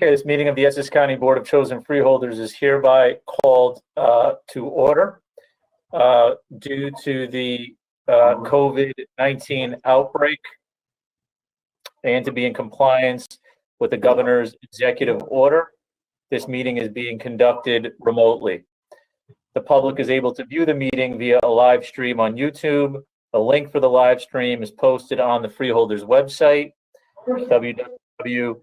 Okay, this meeting of the Essex County Board of Chosen Freeholders is hereby called to order. Due to the COVID-19 outbreak and to be in compliance with the governor's executive order, this meeting is being conducted remotely. The public is able to view the meeting via a live stream on YouTube. A link for the live stream is posted on the Freeholders website, www.ecfnj.com.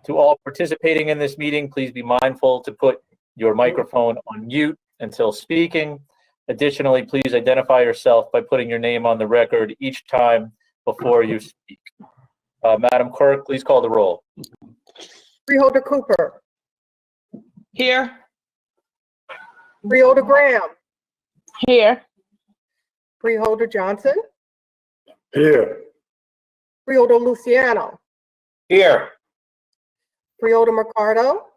To all participating in this meeting, please be mindful to put your microphone on mute until speaking. Additionally, please identify yourself by putting your name on the record each time before you speak. Madam Clerk, please call the roll. Freeholder Cooper. Here. Freeholder Graham. Here. Freeholder Johnson. Here. Freeholder Luciano. Here. Freeholder Mercado.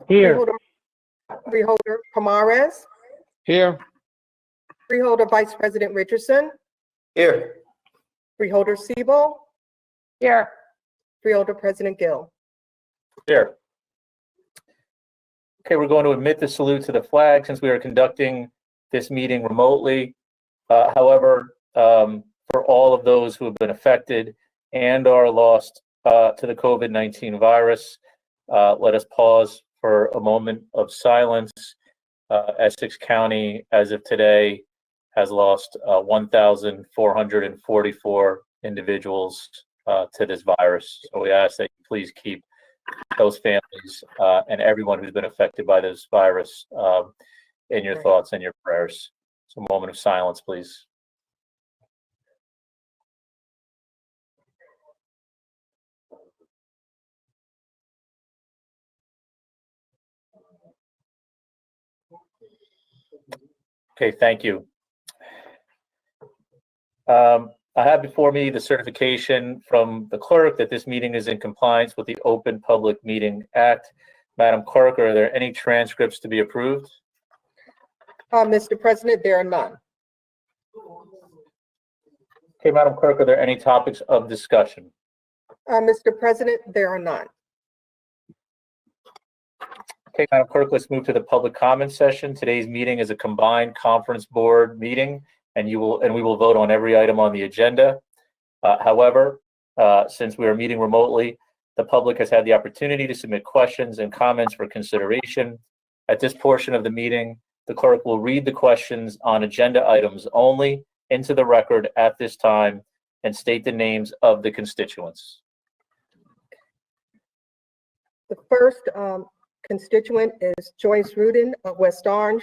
Here. Freeholder Pomares. Here. Freeholder Vice President Richardson. Here. Freeholder Siebel. Here. Freeholder President Gill. Here. Okay, we're going to admit the salute to the flag since we are conducting this meeting remotely. However, for all of those who have been affected and are lost to the COVID-19 virus, let us pause for a moment of silence. Essex County, as of today, has lost 1,444 individuals to this virus. So we ask that you please keep those families and everyone who's been affected by this virus in your thoughts and your prayers. So a moment of silence, please. Okay, thank you. I have before me the certification from the clerk that this meeting is in compliance with the Open Public Meeting Act. Madam Clerk, are there any transcripts to be approved? Mr. President, there are none. Okay, Madam Clerk, are there any topics of discussion? Mr. President, there are none. Okay, Madam Clerk, let's move to the public comment session. Today's meeting is a combined conference board meeting, and we will vote on every item on the agenda. However, since we are meeting remotely, the public has had the opportunity to submit questions and comments for consideration. At this portion of the meeting, the clerk will read the questions on agenda items only into the record at this time and state the names of the constituents. The first constituent is Joyce Rudin of West Orange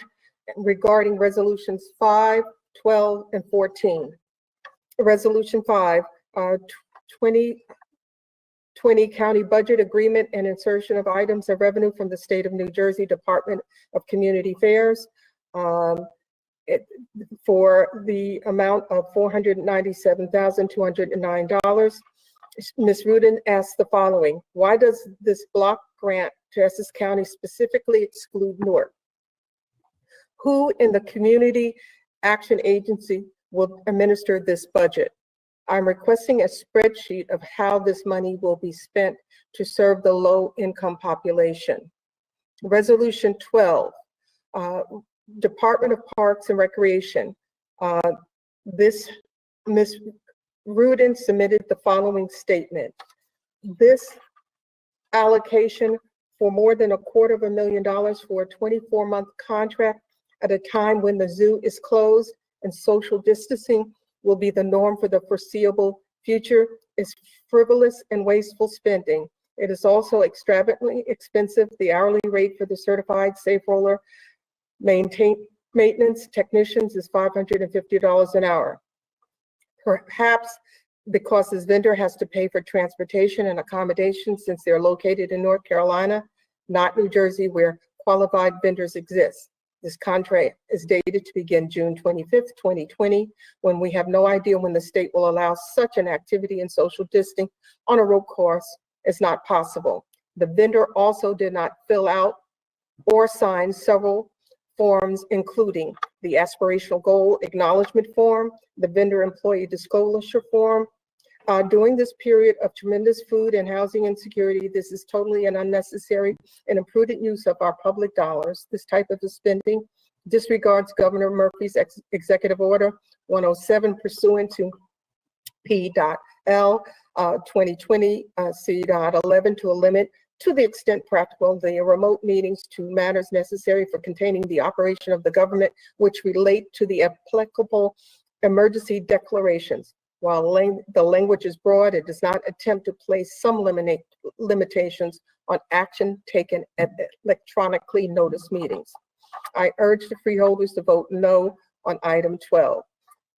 regarding resolutions 5, 12, and 14. Resolution 5, 2020 county budget agreement and insertion of items of revenue from the state of New Jersey Department of Community Affairs for the amount of $497,209. Ms. Rudin asks the following: why does this block grant to Essex County specifically exclude Newark? Who in the Community Action Agency will administer this budget? I'm requesting a spreadsheet of how this money will be spent to serve the low-income population. Resolution 12, Department of Parks and Recreation. Ms. Rudin submitted the following statement. This allocation for more than $250,000 for a 24-month contract at a time when the zoo is closed and social distancing will be the norm for the foreseeable future is frivolous and wasteful spending. It is also extravagantly expensive. The hourly rate for the certified safe roller maintenance technicians is $550 an hour. Perhaps because this vendor has to pay for transportation and accommodation since they're located in North Carolina, not New Jersey, where qualified vendors exist. This contract is dated to begin June 25th, 2020, when we have no idea when the state will allow such an activity in social distancing on a road course is not possible. The vendor also did not fill out or sign several forms, including the the aspirational goal acknowledgement form, the vendor employee disclosure form. During this period of tremendous food and housing insecurity, this is totally an unnecessary and imprudent use of our public dollars. This type of spending disregards Governor Murphy's Executive Order 107 pursuant to P.L. 2020 C.11 to limit, to the extent practical, the remote meetings to matters necessary for containing the operation of the government which relate to the applicable emergency declarations. While the language is broad, it does not attempt to place some limitations on action taken at electronically noticed meetings. I urge the freeholders to vote no on item 12.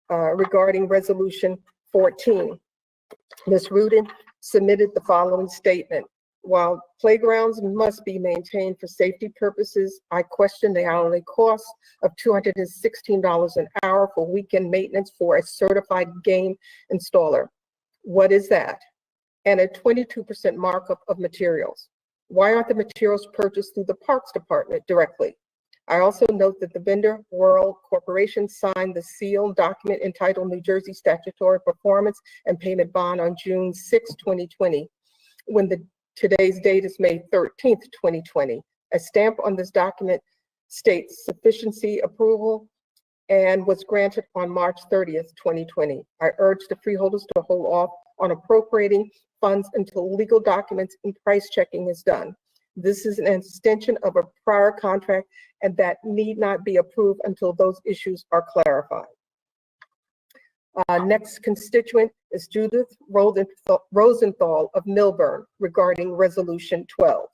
Regarding resolution 14, Ms. Rudin submitted the following statement. While playgrounds must be maintained for safety purposes, I question the hourly cost of $216 an hour for weekend maintenance for a certified game installer. What is that? And a 22% markup of materials. Why aren't the materials purchased through the Parks Department directly? I also note that the Vendor World Corporation signed the sealed document entitled New Jersey Statutory Performance and Payment Bond on June 6, 2020, when today's date is May 13th, 2020. A stamp on this document states sufficiency approval and was granted on March 30th, 2020. I urge the freeholders to hold off on appropriating funds until legal documents and price checking is done. This is an extension of a prior contract and that need not be approved until those issues are clarified. Next constituent is Judith Rosenthal of Milburn regarding resolution 12.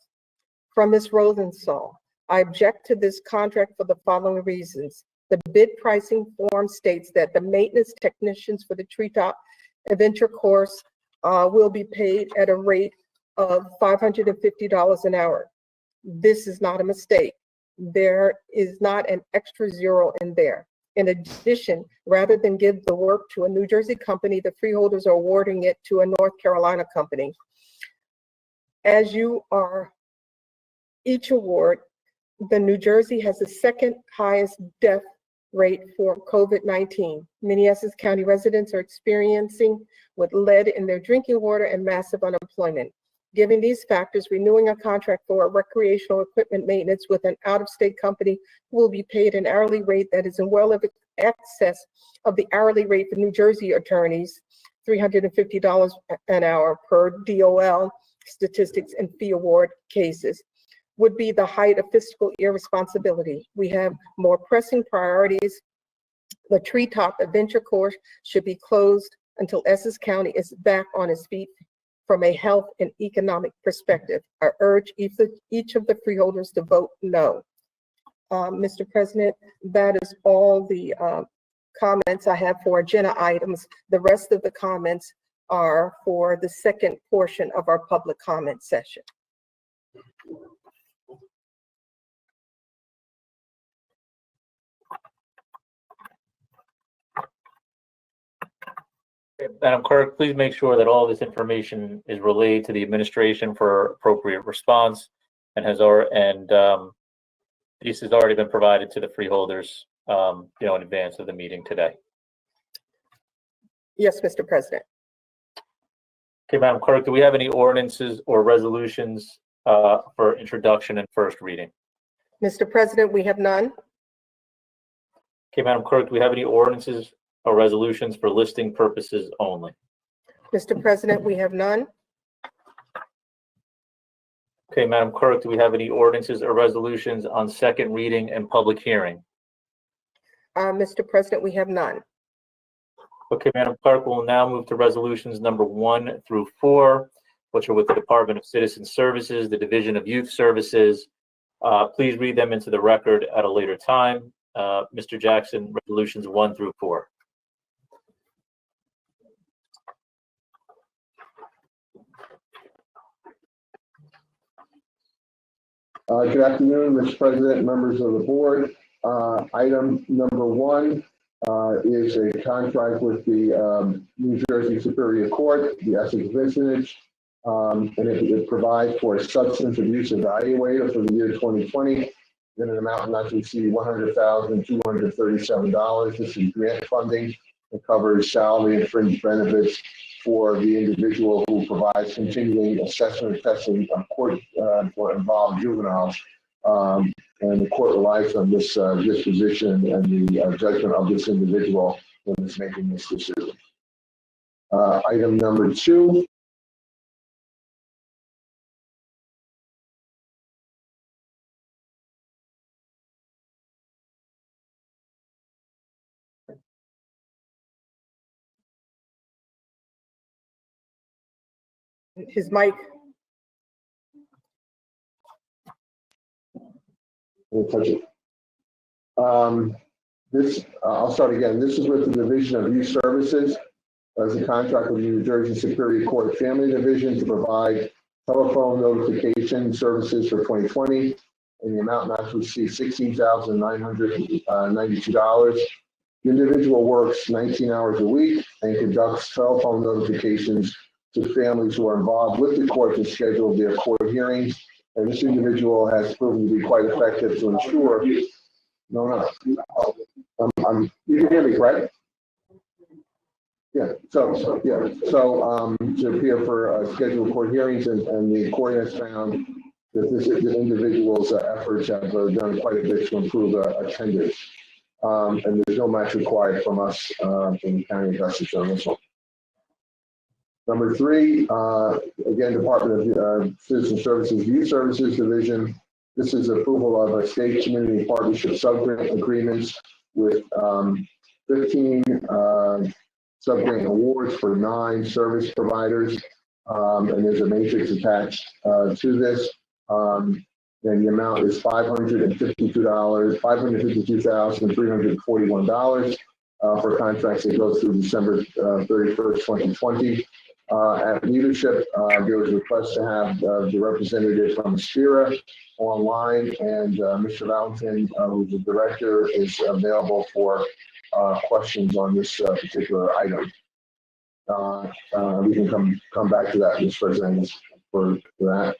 From Ms. Rosenthal, I object to this contract for the following reasons. The bid pricing form states that the maintenance technicians for the Treetop Adventure course will be paid at a rate of $550 an hour. This is not a mistake. There is not an extra zero in there. In addition, rather than give the work to a New Jersey company, the freeholders are awarding it to a North Carolina company. As you are each award, the New Jersey has the second highest death rate for COVID-19. Many Essex County residents are experiencing with lead in their drinking water and massive unemployment. Given these factors, renewing a contract for recreational equipment maintenance with an out-of-state company who will be paid an hourly rate that is in well excess of the hourly rate for New Jersey attorneys, $350 an hour per DOL statistics and fee award cases, would be the height of fiscal irresponsibility. We have more pressing priorities. The Treetop Adventure course should be closed until Essex County is back on its feet from a health and economic perspective. I urge each of the freeholders to vote no. Mr. President, that is all the comments I have for agenda items. The rest of the comments are for the second portion of our public comment session. Madam Clerk, please make sure that all this information is relayed to the administration for appropriate response and this has already been provided to the freeholders, in advance of the meeting today. Yes, Mr. President. Okay, Madam Clerk, do we have any ordinances or resolutions for introduction and first reading? Mr. President, we have none. Okay, Madam Clerk, do we have any ordinances or resolutions for listing purposes only? Mr. President, we have none. Okay, Madam Clerk, do we have any ordinances or resolutions on second reading and public hearing? Mr. President, we have none. Okay, Madam Clerk, we'll now move to resolutions number 1 through 4, which are with the Department of Citizen Services, the Division of Youth Services. Please read them into the record at a later time. Mr. Jackson, resolutions 1 through 4. Good afternoon, Mr. President, members of the board. Item number 1 is a contract with the New Jersey Superior Court, the Essex Vicinage, and it provides for a substance abuse evaluator for the year 2020. in an amount not to exceed $100,237. This is grant funding. It covers salary and fringe benefits for the individual who provides continuing assessment and testing of court for involved juveniles. And the court relies on this disposition and the judgment of this individual when it's making this decision. Item number 2. His mic. We'll touch it. I'll start again. This is with the Division of Youth Services as a contract with the New Jersey Superior Court Family Division to provide telephone notification services for 2020 in the amount not to exceed $16,992. The individual works 19 hours a week and conducts telephone notifications to families who are involved with the court to schedule their court hearings. And this individual has proven to be quite effective to ensure. No. You can hear me, correct? Yeah. So to appear for scheduled court hearings, and the court has found that the individual's efforts have done quite a bit to improve attendance. And there's no match required from us from the County of Essex on this one. Number 3, again, Department of Citizen Services, Youth Services Division. This is approval of a state community partnership subgrant agreements with 15 subgrant awards for 9 service providers. And there's a matrix attached to this. And the amount is $552,341 for contracts that go through December 31st, 2020. At leadership, there was a request to have the representative from Aspira online, and Mr. Valentin, who's the director, is available for questions on this particular item. We can come back to that, Mr. President, for that.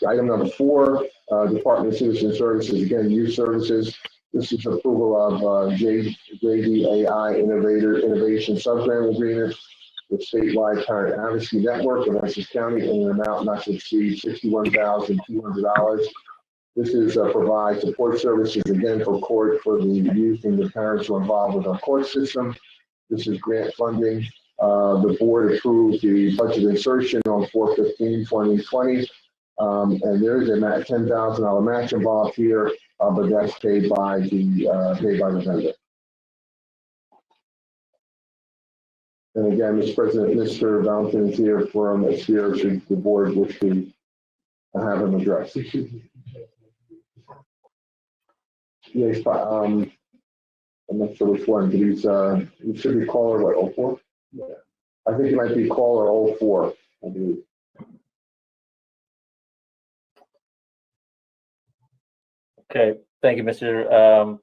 Item number 4, Department of Citizen Services, again, Youth Services. This is approval of JDAI Innovation Subgrant Agreement with statewide parent advocacy network of Essex County in an amount not to exceed $61,200. This is provide support services again for court for the youth and the parents who are involved with our court system. This is grant funding. The board approved the budget insertion on 4/15/2020, and there is a $10,000 match involved here, but that's paid by the vendor. And again, Mr. President, Mr. Valentin is here from Aspira should the board wish to have him address. Yes, I'm not sure which one, but he should be caller, what, 04? Yeah. I think he might be caller 04, I believe. Okay, thank you, Mr.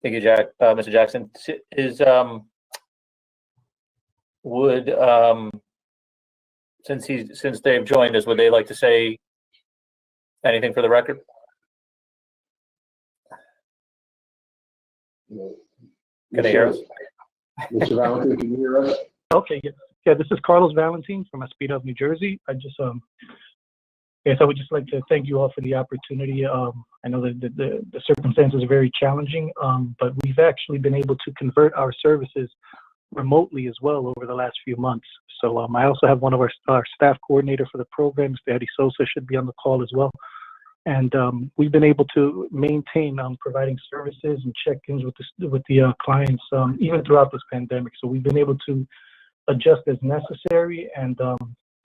Thank you, Mr. Jackson. Since they've joined us, would they like to say anything for the record? Can they hear us? Mr. Valentin, can you hear us? Okay, yeah, this is Carlos Valentin from Aspira of New Jersey. I would just like to thank you all for the opportunity. I know that the circumstances are very challenging, but we've actually been able to convert our services remotely as well over the last few months. So I also have one of our staff coordinator for the program, Mr. Eddie Sosa, should be on the call as well. And we've been able to maintain providing services and check-ins with the clients even throughout this pandemic. So we've been able to adjust as necessary, and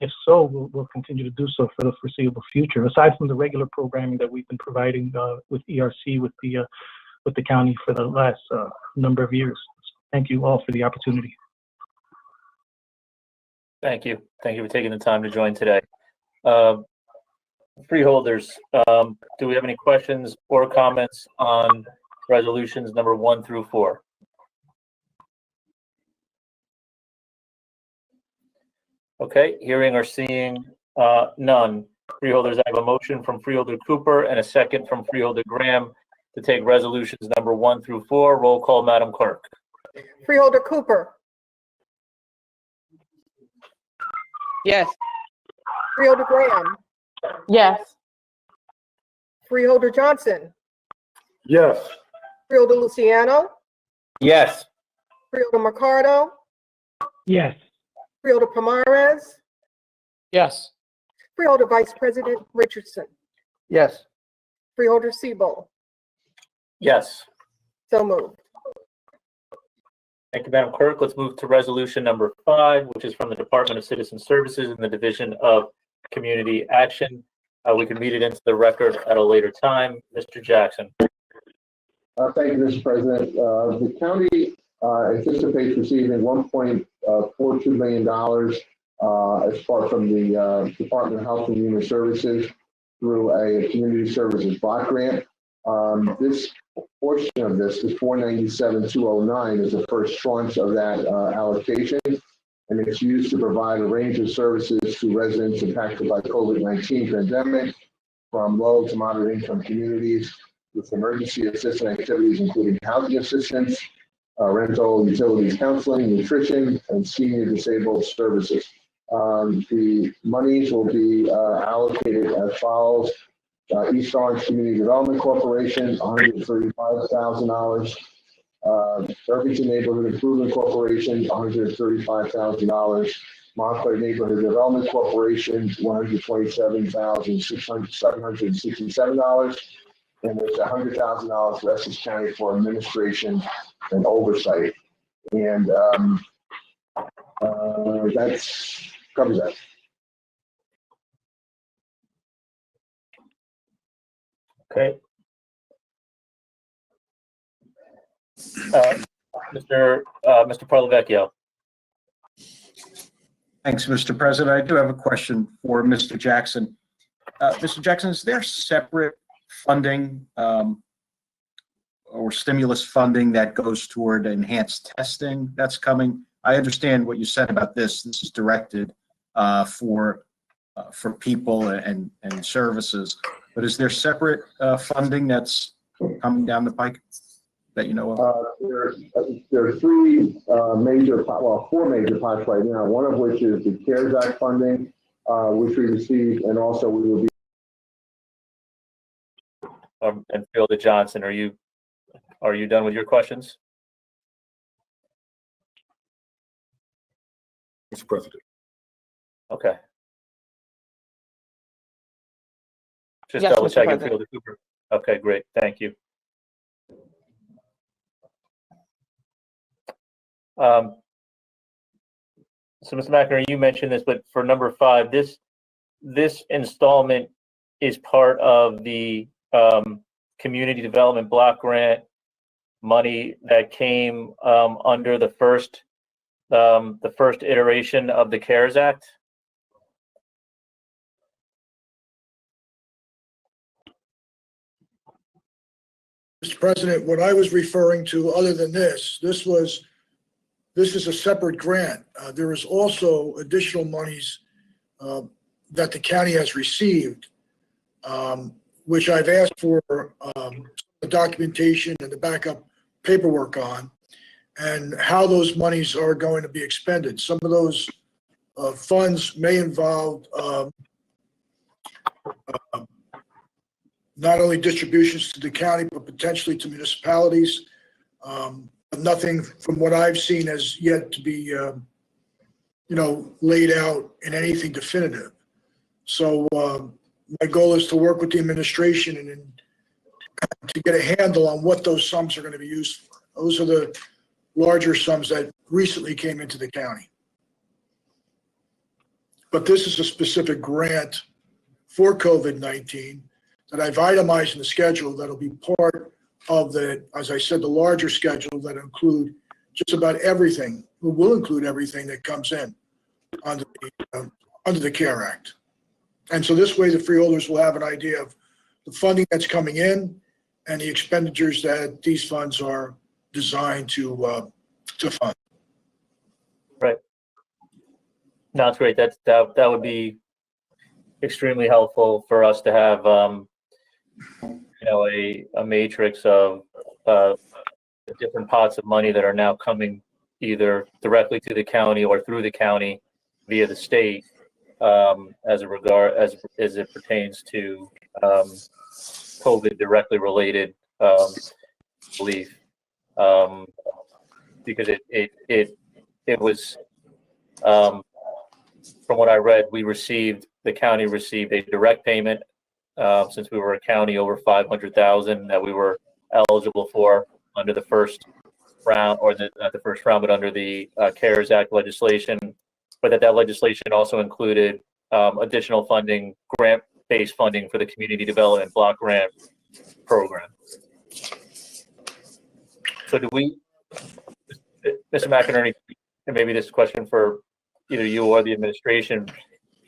if so, we'll continue to do so for the foreseeable future. Aside from the regular programming that we've been providing with ERC with the county for the last number of years. Thank you all for the opportunity. Thank you. Thank you for taking the time to join today. Freeholders, do we have any questions or comments on resolutions number 1 through 4? Okay, hearing or seeing none. Freeholders, I have a motion from Freeholder Cooper and a second from Freeholder Graham to take resolutions number 1 through 4. Roll call, Madam Clerk. Freeholder Cooper, Yes. Freeholder Graham, Yes. Freeholder Johnson, Yes. Freeholder Luciano, Yes. Freeholder Mercado, Yes. Freeholder Pomares, Yes. Freeholder Vice President Richardson, Yes. Freeholder Siebel. Yes. So moved. Thank you, Madam Clerk. Let's move to resolution number 5, which is from the Department of Citizen Services and the Division of Community Action. We can read it into the record at a later time. Mr. Jackson. Thank you, Mr. President. The county anticipates receiving $1.42 million as part from the Department of Health and Human Services through a community services block grant. This portion of this 497,209 is the first tranche of that allocation, and it's used to provide a range of services to residents impacted by COVID-19 pandemic, from low to moderate income communities, with emergency assistance activities including housing assistance, rental, utilities, counseling, nutrition, and senior disabled services. The monies will be allocated as follows. East Orange Community Development Corporation, $135,000. Irvington Neighborhood Improvement Corporation, $135,000. Montclair Neighborhood Development Corporation, $127,767. And there's $100,000 for Essex County for administration and oversight. And that's covers that. Okay. Mr. Parlavecchio. Thanks, Mr. President. I do have a question for Mr. Jackson. Mr. Jackson, is there separate funding or stimulus funding that goes toward enhanced testing that's coming? I understand what you said about this. This is directed for people and services, but is there separate funding that's coming down the pike that you know of? There are four major pots right now, one of which is the CARES Act funding, which we received, and also we will be. And Fielder Johnson, are you done with your questions? Mr. President. Okay. Just Yes, double Mr. checking, President. Fielder Cooper. Okay, great. Thank you. So, Mr. McInerney, you mentioned this, but for number 5, this installment is part of the community development block grant money that came under the first iteration of the CARES Act. Mr. President, what I was referring to, other than this is a separate grant. There is also additional monies that the county has received, which I've asked for the documentation and the backup paperwork on, and how those monies are going to be expended. Some of those funds may involve not only distributions to the county, but potentially to municipalities. Nothing from what I've seen has yet to be, laid out in anything definitive. So my goal is to work with the administration and to get a handle on what those sums are going to be used for. Those are the larger sums that recently came into the county. But this is a specific grant for COVID-19 that I've itemized in the schedule that'll be part of the, as I said, the larger schedule that include just about everything, will include everything that comes in under the CARE Act. And so this way the freeholders will have an idea of the funding that's coming in and the expenditures that these funds are designed to fund. Right. No, that's great. That would be extremely helpful for us to have, a matrix of the different pots of money that are now coming either directly to the county or through the county via the state, as it pertains to COVID directly related relief. Because it was, from what I read, the county received a direct payment, since we were a county over 500,000 that we were eligible for under the first round, or not the first round, but under the CARES Act legislation, but that legislation also included additional funding, grant-based funding for the community development block grant program. So do we, Mr. McInerney, and maybe this question for either you or the administration,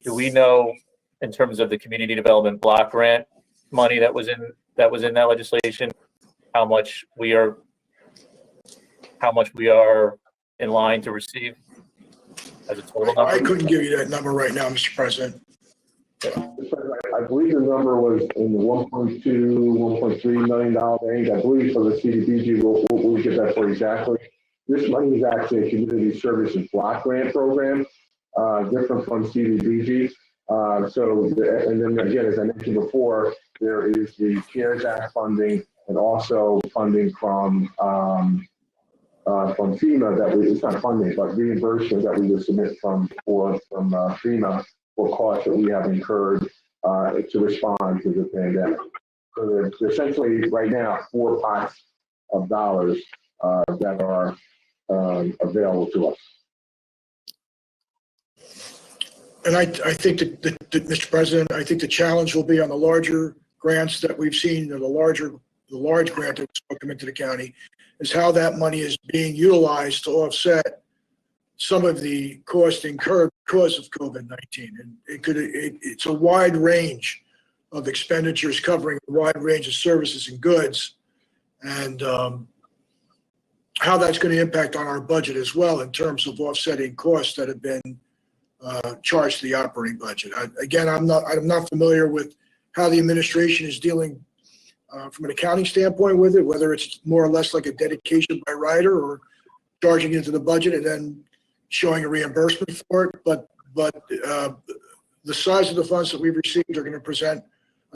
do we know, in terms of the community development block grant money that was in that legislation, how much we are in line to receive as a total number? I couldn't give you that number right now, Mr. President. I believe the number was in the $1.2, $1.3 million range. I believe for the CDBG, we'll get that for exactly. This money is actually a community services block grant program, different from CDBG. And then again, as I mentioned before, there is the CARES Act funding and also funding from FEMA it's not funding, but reimbursement that we would submit from FEMA for costs that we have incurred to respond to the pandemic. So there's essentially right now 4 pots of dollars that are available to us. And I think that, Mr. President, I think the challenge will be on the larger grants that we've seen, or the large grant that's come into the county, is how that money is being utilized to offset some of the cost incurred because of COVID-19. And it's a wide range of expenditures covering a wide range of services and goods, and how that's going to impact on our budget as well in terms of offsetting costs that have been charged to the operating budget. I'm not familiar with how the administration is dealing from an accounting standpoint with it, whether it's more or less like a dedication by rider or charging into the budget and then showing a reimbursement for it. But the size of the funds that we've received are going to present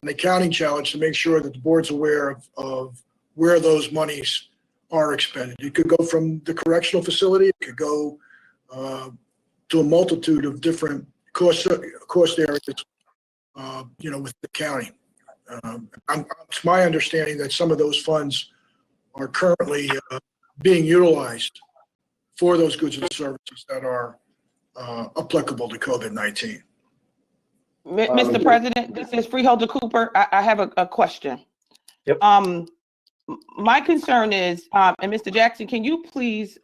an accounting challenge to make sure that the board's aware of where those monies are expended. It could go from the correctional facility, it could go to a multitude of different cost areas, with the county. It's my understanding that some of those funds are currently being utilized for those goods and services that are applicable to COVID-19. Mr. President, this is Freeholder Cooper. I have a question. Yep. My concern is, and Mr. Jackson, can you please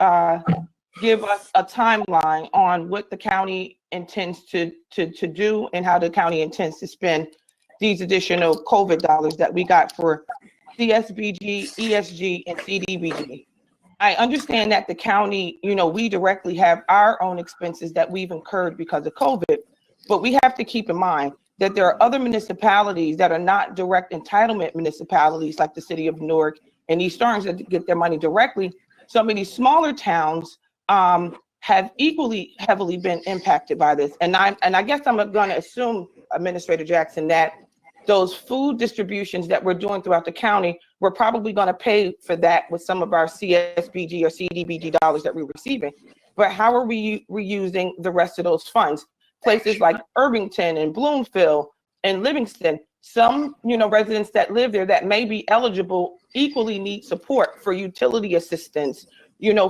give us a timeline on what the county intends to do and how the county intends to spend these additional COVID dollars that we got for CSBG, ESG, and CDBG? I understand that the county, we directly have our own expenses that we've incurred because of COVID, but we have to keep in mind that there are other municipalities that are not direct entitlement municipalities, like the city of Newark and East Orange, that get their money directly. Some of these smaller towns have equally heavily been impacted by this. And I guess I'm going to assume, Administrator Jackson, that those food distributions that we're doing throughout the county, we're probably going to pay for that with some of our CSBG or CDBG dollars that we're receiving. But how are we reusing the rest of those funds? Places like Irvington and Bloomfield and Livingston, some residents that live there that may be eligible equally need support for utility assistance,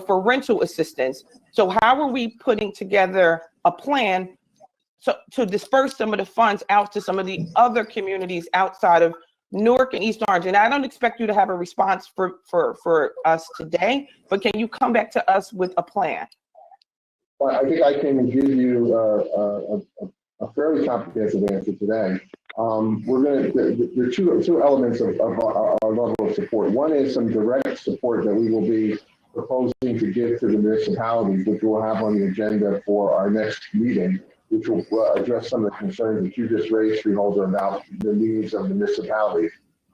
for rental assistance. So how are we putting together a plan to disperse some of the funds out to some of the other communities outside of Newark and East Orange? And I don't expect you to have a response for us today, but can you come back to us with a plan? Well, I think I can give you a fairly comprehensive answer today. There are two elements of our level of support. One is some direct support that we will be proposing to give to the municipalities, which we'll have on the agenda for our next meeting. which will address some of the concerns that you just raised, Freeholder, about the needs of the municipality.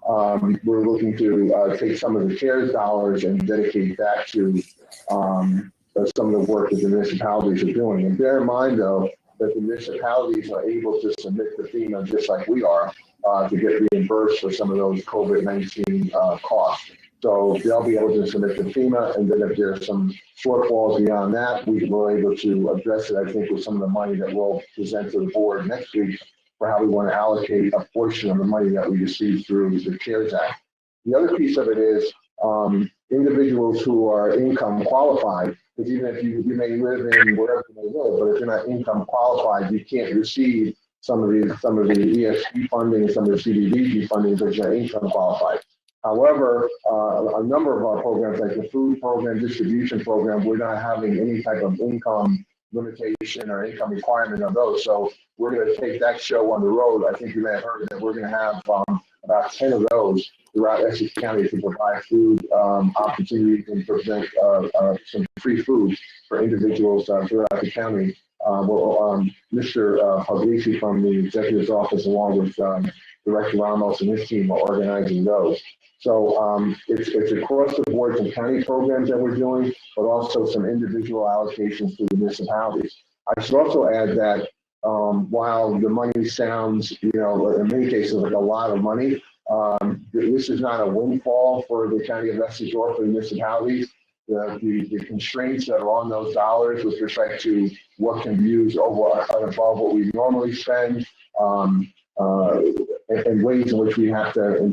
We're looking to take some of the CARES dollars and dedicate that to some of the work that the municipalities are doing. And bear in mind, though, that the municipalities are able to submit to FEMA just like we are to get reimbursed for some of those COVID-19 costs. So they'll be able to submit to FEMA, and then if there's some shortfalls beyond that, we're able to address it, I think, with some of the money that we'll present to the board next week for how we want to allocate a portion of the money that we receive through the CARES Act. The other piece of it is individuals who are income qualified, because even if you may live in wherever you may live, but if you're not income qualified, you can't receive some of the ESP funding, some of the CDBG funding because you're income qualified. However, a number of our programs, like the food program, distribution program, we're not having any type of income limitation or income requirement of those. So we're going to take that show on the road. I think you may have heard that we're going to have about 10 of those throughout Essex County to provide food opportunities and present some free food for individuals throughout the county. Mr. Puglisi from the executive's office, along with Director Ramos and his team, are organizing those. So it's across the board some county programs that we're doing, but also some individual allocations to the municipalities. I should also add that while the money sounds, in many cases like a lot of money, this is not a windfall for the county of Essex or for the municipalities. The constraints that are on those dollars with respect to what can be used over and above what we normally spend, and ways in which we have to,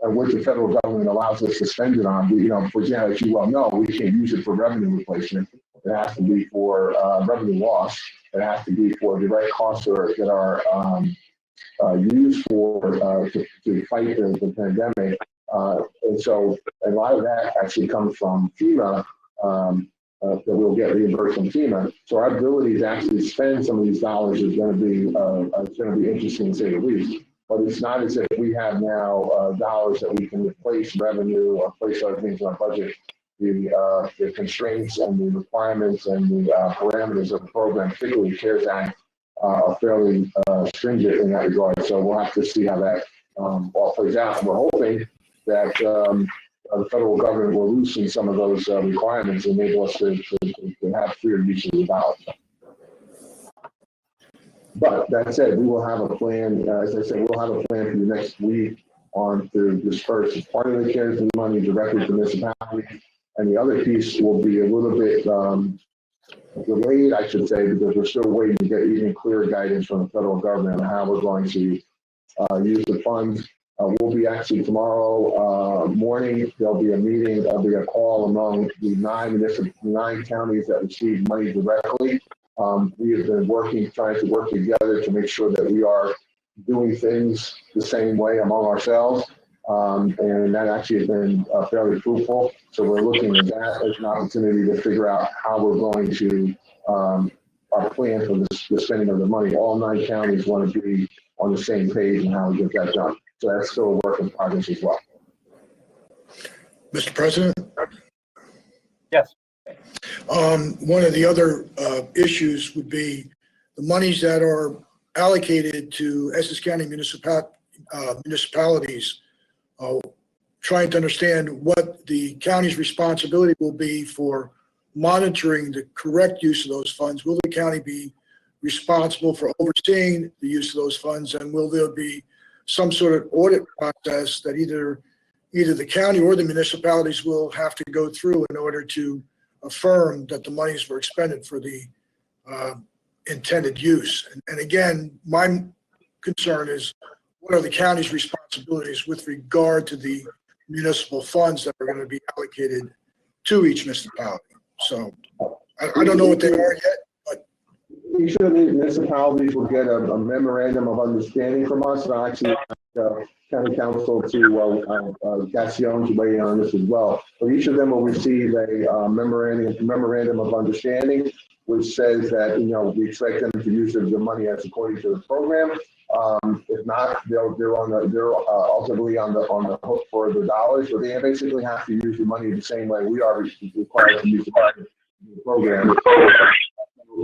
and which the federal government allows us to spend it on. For example, as you well know, we can't use it for revenue replacement. It has to be for revenue loss. It has to be for direct costs that are used to fight the pandemic. And so a lot of that actually comes from FEMA, that we'll get reimbursed from FEMA. So our ability to actually spend some of these dollars is going to be interesting, to say the least. But it's not as if we have now dollars that we can replace revenue or place other things in our budget. The constraints and the requirements and the parameters of the program, particularly the CARES Act, are fairly stringent in that regard. So we'll have to see how that all plays out. We're hoping that the federal government will loosen some of those requirements and enable us to have freer use of the dollars. But that said, we will have a plan. As I said, we'll have a plan for the next week on to disperse part of the CARES money directly to municipalities. And the other piece will be a little bit delayed, I should say, because we're still waiting to get even clearer guidance from the federal government on how we're going to use the funds. We'll be actually tomorrow morning, there'll be a meeting, there'll be a call among the 9 counties that receive money directly. We have been trying to work together to make sure that we are doing things the same way among ourselves. And that actually has been fairly fruitful. So we're looking at that as an opportunity to figure out how we're going to, our plan for the spending of the money. All 9 counties want to be on the same page and how we get that done. So that's still a work in progress as well. Mr. President? Yes. One of the other issues would be the monies that are allocated to Essex County municipalities, trying to understand what the county's responsibility will be for monitoring the correct use of those funds. Will the county be responsible for overseeing the use of those funds, and will there be some sort of audit process that either the county or the municipalities will have to go through in order to affirm that the monies were expended for the intended use? And again, my concern is, what are the county's responsibilities with regard to the municipal funds that are going to be allocated to each municipality? So I don't know what they are yet, but each of the municipalities will get a memorandum of understanding from us. I actually county council to Gassion to weigh in on this as well. So each of them will receive a memorandum of understanding, which says that we expect them to use the money as according to the program. If not, they're ultimately on the hook for the dollars. So they basically have to use the money the same way we are required to use the program.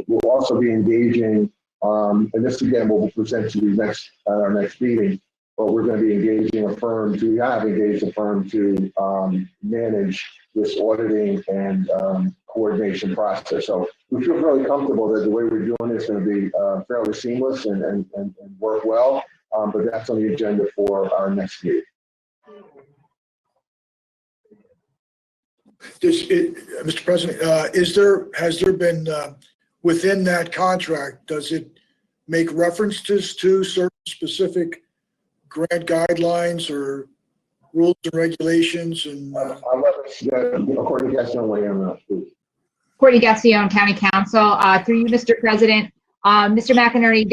We'll also be engaging And this again, we'll present to you next, at our next meeting, but we're going to be engaging a firm we have engaged a firm to manage this auditing and coordination process. So we feel really comfortable that the way we're doing this is going to be fairly seamless and work well, but that's on the agenda for our next meeting. Mr. President, has there been, within that contract, does it make references to certain specific grant guidelines or rules and regulations? And I'll let Courtney Gaston weigh in on that, please. Courtney Gassion, County Council. Through you, Mr. President. Mr. McInerney,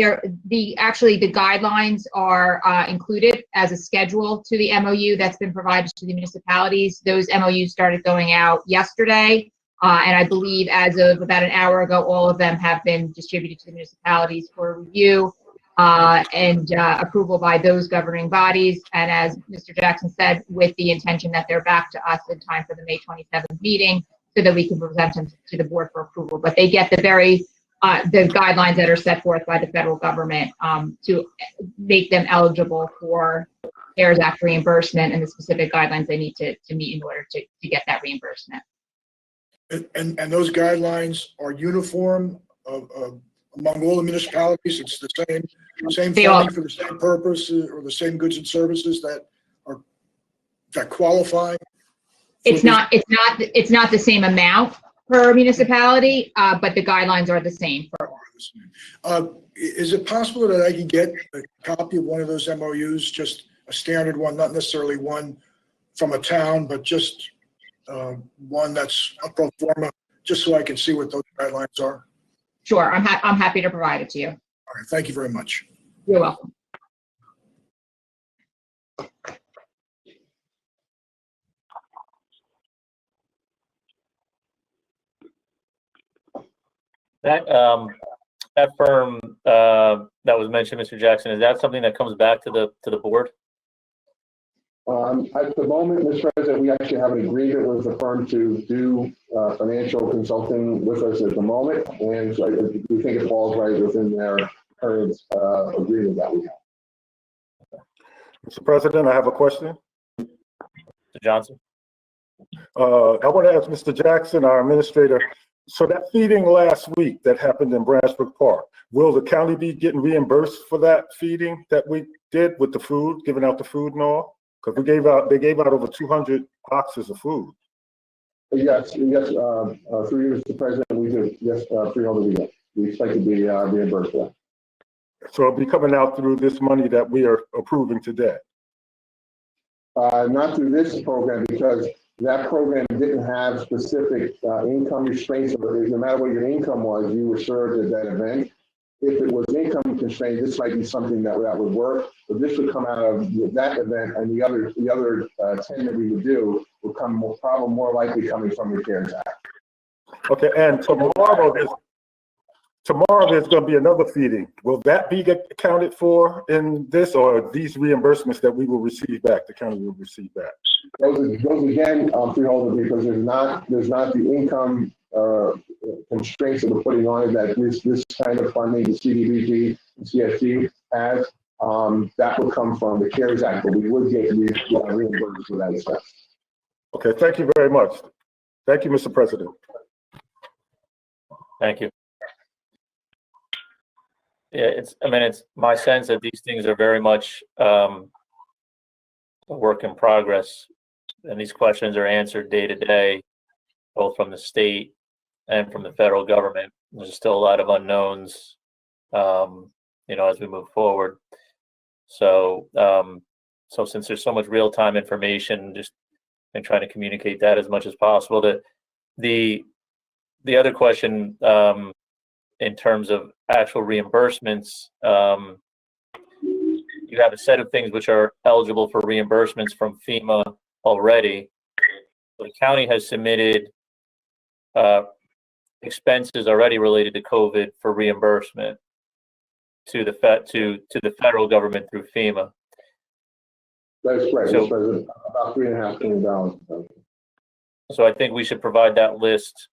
the guidelines are included as a schedule to the MOU that's been provided to the municipalities. Those MOUs started going out yesterday, and I believe as of about an hour ago, all of them have been distributed to the municipalities for review and approval by those governing bodies. And as Mr. Jackson said, with the intention that they're back to us in time for the May 27th meeting so that we can present them to the board for approval. But they get the guidelines that are set forth by the federal government to make them eligible for CARES Act reimbursement and the specific guidelines they need to meet in order to get that reimbursement. and those guidelines are uniform among all the municipalities? It's the same They funding are. for the same purpose or the same goods and services that qualify? It's not the same amount per municipality, but the guidelines are the same. Is it possible that I can get a copy of one of those MOUs, just a standard one, not necessarily one from a town, but just one that's a pro forma, just so I can see what those guidelines are? Sure, I'm happy to provide it to you. All right, thank you very much. You're welcome. That firm that was mentioned, Mr. Jackson, is that something that comes back to the board? At the moment, Mr. President, we actually have an agreement with the firm to do financial consulting with us at the moment, and so we think it falls right within their current agreement that we have. Mr. President, I have a question. Mr. Johnson? I want to ask Mr. Jackson, our administrator, so that feeding last week that happened in Branchbrook Park, will the county be getting reimbursed for that feeding that we did with the food, giving out the food and all? Because they gave out over 200 boxes of food. Yes, through you, Mr. President, we do. Yes, Freeholder, we do. We expect to be reimbursed for that. So it'll be coming out through this money that we are approving today. Not through this program, because that program didn't have specific income restraints. No matter what your income was, you were served at that event. If it was income constrained, this might be something that would work, but this would come out of that event, and the other 10 that we would do will come probably more likely coming from the CARES Act. Okay, and tomorrow there's going to be another feeding. Will that be accounted for in this, or these reimbursements that we will receive back, the county will receive back? Those again, Freeholder, because there's not the income constraints that we're putting on it that this kind of funding, the CDBG and CSG has, that will come from the CARES Act, but we would get reimbursed for that stuff. Okay, thank you very much. Thank you, Mr. President. Thank you. Yeah, it's my sense that these things are very much a work in progress, and these questions are answered day to day, both from the state and from the federal government. There's still a lot of unknowns, as we move forward. So, since there's so much real-time information, just and trying to communicate that as much as possible. The other question, in terms of actual reimbursements, you have a set of things which are eligible for reimbursements from FEMA already. The county has submitted expenses already related to COVID for reimbursement to the federal government through FEMA. That's right, So- President, about $3.5 million. So I think we should provide that list,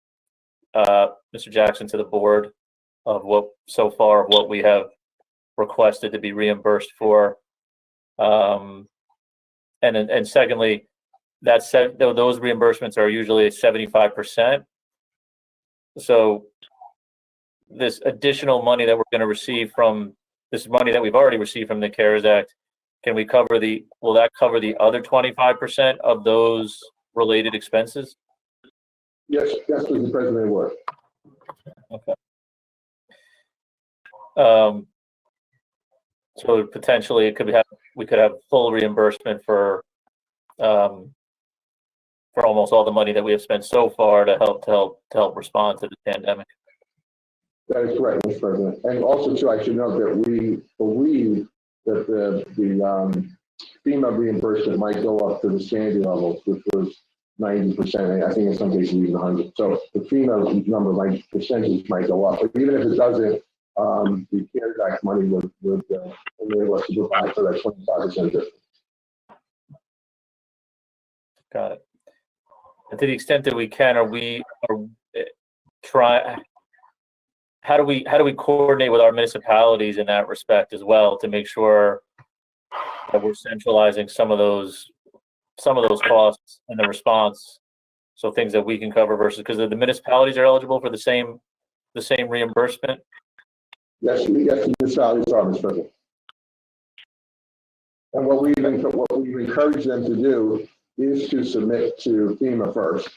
Mr. Jackson, to the board, what so far of what we have requested to be reimbursed for. And secondly, those reimbursements are usually 75%. So this additional money that we're going to receive from this money that we've already received from the CARES Act, will that cover the other 25% of those related expenses? Yes, Mr. President, it would. Okay. So potentially we could have full reimbursement for almost all the money that we have spent so far to help respond to the pandemic. That is correct, Mr. President. And also, too, I should note that we believe that the FEMA reimbursement might go up to the Sandy levels, which was 90%. I think in some cases even 100. So the FEMA number, percentage might go up. But even if it doesn't, the CARES Act money would enable us to provide for that 25% difference. Got it. And to the extent that we can, how do we coordinate with our municipalities in that respect as well to make sure that we're centralizing some of those costs and the response, so things that we can cover versus, because the municipalities are eligible for the same reimbursement? Yes, the municipalities are, Mr. President. And what we've encouraged them to do is to submit to FEMA first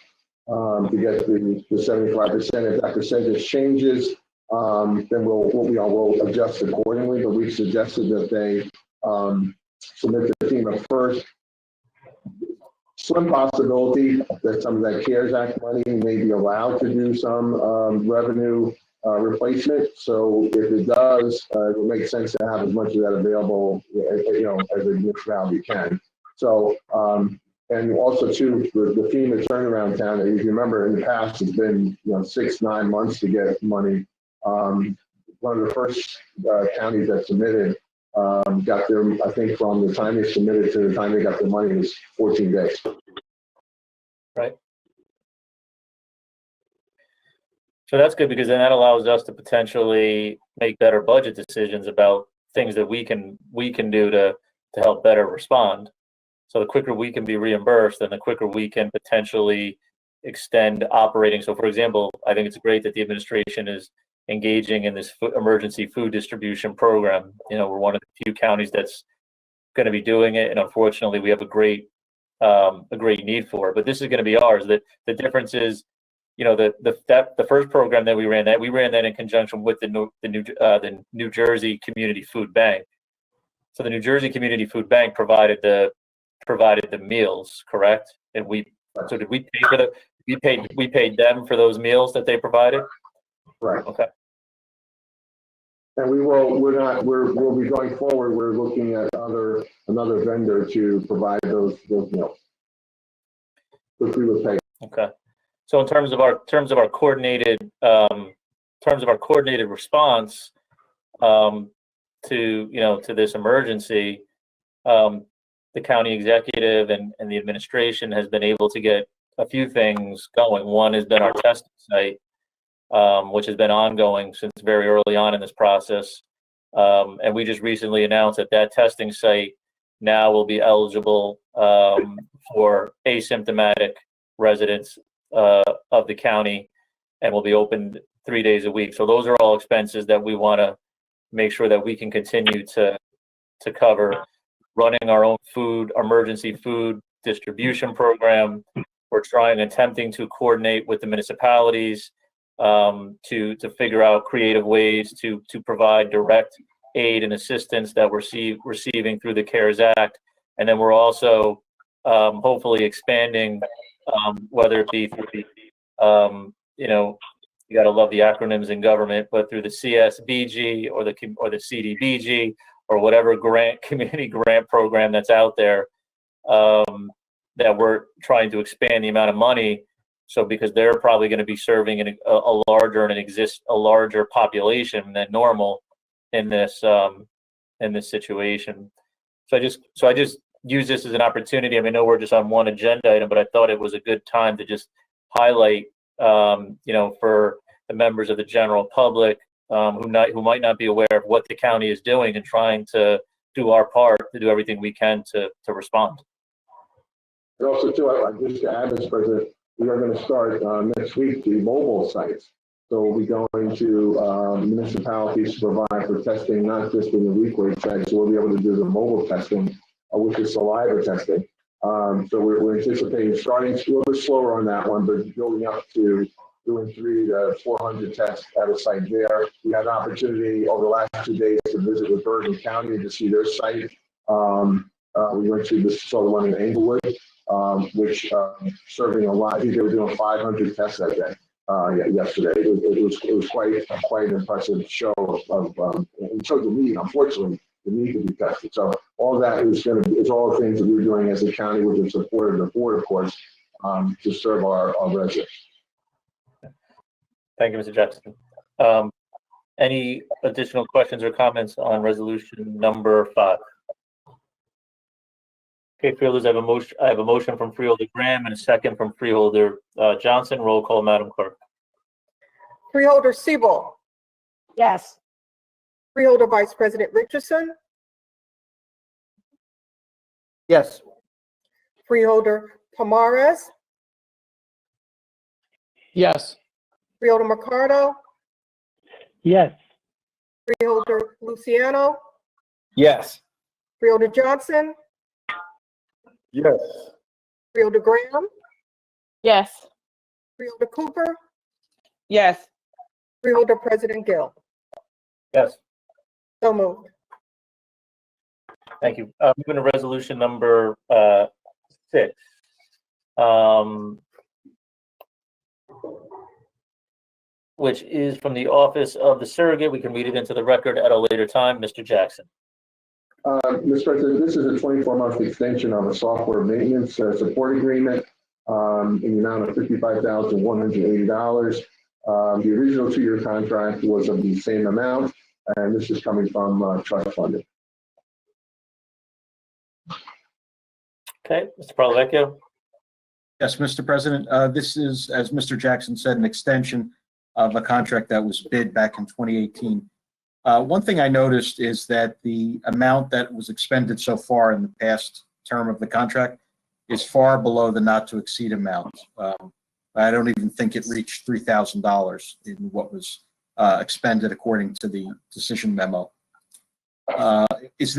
to get the 75%. If that percentage changes, then we'll adjust accordingly. But we've suggested that they submit to FEMA first. Slim possibility that some of that CARES Act money may be allowed to do some revenue replacement. So if it does, it will make sense to have as much of that available, as a municipality can. So, and also too, the FEMA turnaround time, if you remember in the past, it's been 6-9 months to get money. One of the first counties that submitted got their, I think from the time they submitted to the time they got their money was 14 days. Right. So that's good, because then that allows us to potentially make better budget decisions about things that we can do to help better respond. So the quicker we can be reimbursed, then the quicker we can potentially extend operating. So for example, I think it's great that the administration is engaging in this emergency food distribution program. We're one of the few counties that's going to be doing it, and unfortunately we have a great need for it. But this is going to be ours. The difference is, the first program that we ran that in conjunction with the New Jersey Community Food Bank. So the New Jersey Community Food Bank provided the meals, correct? And did we pay for we paid them for those meals that they provided? Right. Okay. And we'll be going forward. We're looking at another vendor to provide those meals, which we would pay. Okay. So in terms of our coordinated response to this emergency, the county executive and the administration has been able to get a few things going. One has been our testing site, which has been ongoing since very early on in this process. And we just recently announced that testing site now will be eligible for asymptomatic residents of the county, and will be open 3 days a week. So those are all expenses that we want to make sure that we can continue to cover. Running our own emergency food distribution program. We're attempting to coordinate with the municipalities to figure out creative ways to provide direct aid and assistance that we're receiving through the CARES Act. And then we're also hopefully expanding, whether it be through the, you got to love the acronyms in government, but through the CSBG or the CDBG or whatever community grant program that's out there, that we're trying to expand the amount of money. So because they're probably going to be serving a larger population than normal in this situation. So I just use this as an opportunity. I know we're just on one agenda item, but I thought it was a good time to just highlight, for the members of the general public, who might not be aware of what the county is doing and trying to do our part to do everything we can to respond. And also too, just to add, Mr. President, we are going to start next week the mobile sites. So we'll be going to municipalities to provide for testing, not just in the weekly sites. So we'll be able to do the mobile testing, which is saliva testing. So we're anticipating starting a little bit slower on that one, but building up to doing 300 to 400 tests at a site there. We had an opportunity over the last 2 days to visit with Bergen County to see their site. We went to saw the one in Englewood, which serving a lot. I think they were doing 500 tests that day. Yesterday, it was quite an impressive show of it showed the need. Unfortunately, the need to be tested. So all that is all the things that we're doing as a county with the support of the board, of course, to serve our residents. Thank you, Mr. Jackson. Any additional questions or comments on resolution number 5? Okay, Freeholders, I have a motion from Freeholder Graham and a second from Freeholder Johnson. Roll call, Madam Clerk. Freeholder Siebel, Yes. Freeholder Vice President Richardson, Yes. Freeholder Pomares, Yes. Freeholder Mercado, Yes. Freeholder Luciano, Yes. Freeholder Johnson, Yes. Freeholder Graham, Yes. Freeholder Cooper, Yes. Freeholder President Gill. Yes. So moved. Thank you. Moving to resolution number 6. Which is from the Office of the Surrogate. We can read it into the record at a later time. Mr. Jackson. Mr. President, this is a 24-month extension of a software maintenance support agreement in the amount of $55,180. The original 2-year contract was of the same amount, and this is coming from trust funding. Okay, Mr. Parlavecchio. Yes, Mr. President, this is, as Mr. Jackson said, an extension of a contract that was bid back in 2018. One thing I noticed is that the amount that was expended so far in the past term of the contract is far below the not to exceed amount. I don't even think it reached $3,000 in what was expended according to the decision memo. Is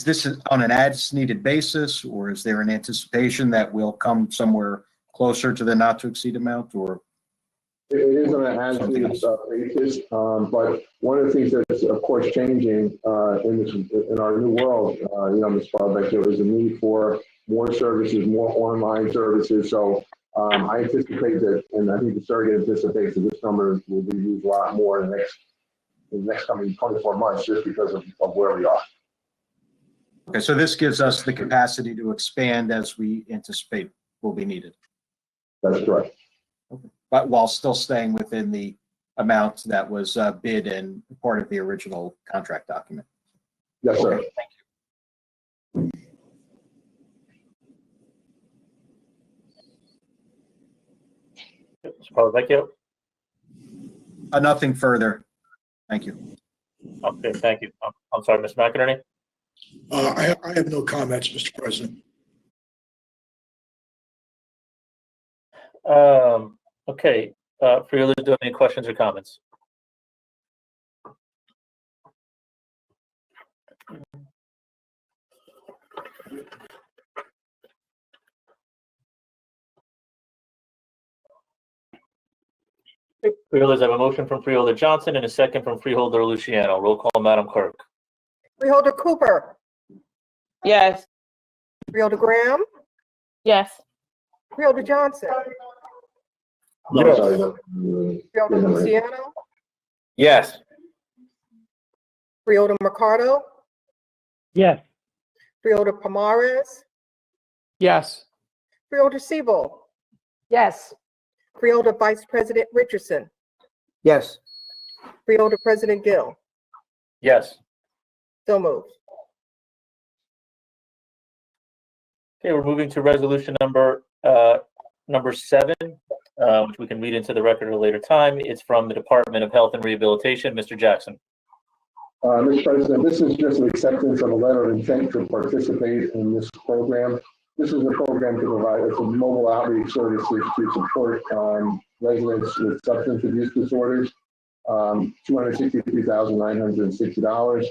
this on an as needed basis, or is there an anticipation that we'll come somewhere closer to the not to exceed amount, or? It is on an as-needed basis, but one of the things that's, of course, changing in our new world, Ms. Parlavecchio, is the need for more services, more online services. So I anticipate that, and I think the surrogate anticipates that this number will be used a lot more in the next coming 24 months, just because of where we are. Okay, so this gives us the capacity to expand as we anticipate will be needed. That's correct. Okay. But while still staying within the amount that was bid and part of the original contract document. Yes, sir. Okay, thank you. Mr. Parlavecchio. Nothing further. Thank you. Okay, thank you. I'm sorry, Ms. McInerney. I have no comments, Mr. President. Okay, Freeholders, do you have any questions or comments? Freeholders, I have a motion from Freeholder Johnson and a second from Freeholder Luciano. Roll call, Madam Clerk. Freeholder Cooper, Yes. Freeholder Graham, Yes. Freeholder Johnson, Yes. Freeholder Luciano, Yes. Freeholder Mercado, Yes. Freeholder Pomares, Yes. Freeholder Siebel, Yes. Freeholder Vice President Richardson, Yes. Freeholder President Gill. Yes. So moved. Okay, we're moving to resolution number 7. which we can read into the record at a later time. It's from the Department of Health and Rehabilitation. Mr. Jackson. Mr. President, this is just an acceptance of a letter of intent to participate in this program. This is a program to provide a mobile outreach services to support residents with substance abuse disorders. $263,960.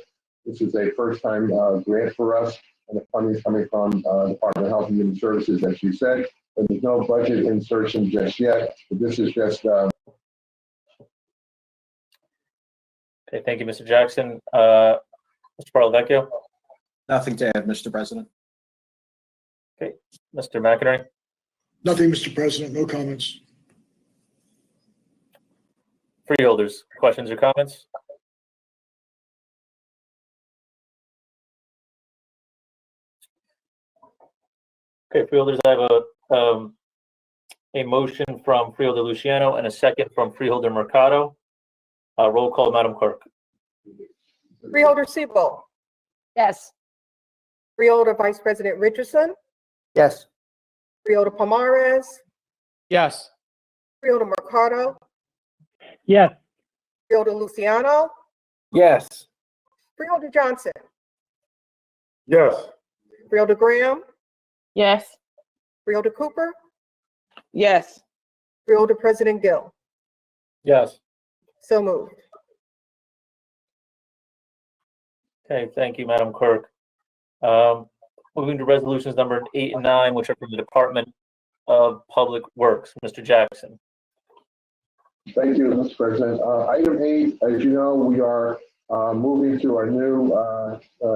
This is a first-time grant for us, and the funding is coming from Department of Health and Human Services, as you said. But there's no budget insertion just yet. But this is just. Okay, thank you, Mr. Jackson. Mr. Parlavecchio. Nothing to add, Mr. President. Okay, Mr. McInerney. Nothing, Mr. President, no comments. Freeholders, questions or comments? Okay, Freeholders, I have a motion from Freeholder Luciano and a second from Freeholder Mercado. Roll call, Madam Clerk. Freeholder Siebel, Yes. Freeholder Vice President Richardson, Yes. Freeholder Palmares, Yes. Freeholder Mercado, Yes. Freeholder Luciano, Yes. Freeholder Johnson, Yes. Freeholder Graham, Yes. Freeholder Cooper, Yes. Freeholder President Gill. Yes. So moved. Okay, thank you, Madam Clerk. Moving to resolutions number 8 and 9, which are from the Department of Public Works. Mr. Jackson. Thank you, Mr. President. Item 8, as you know, we are moving to our new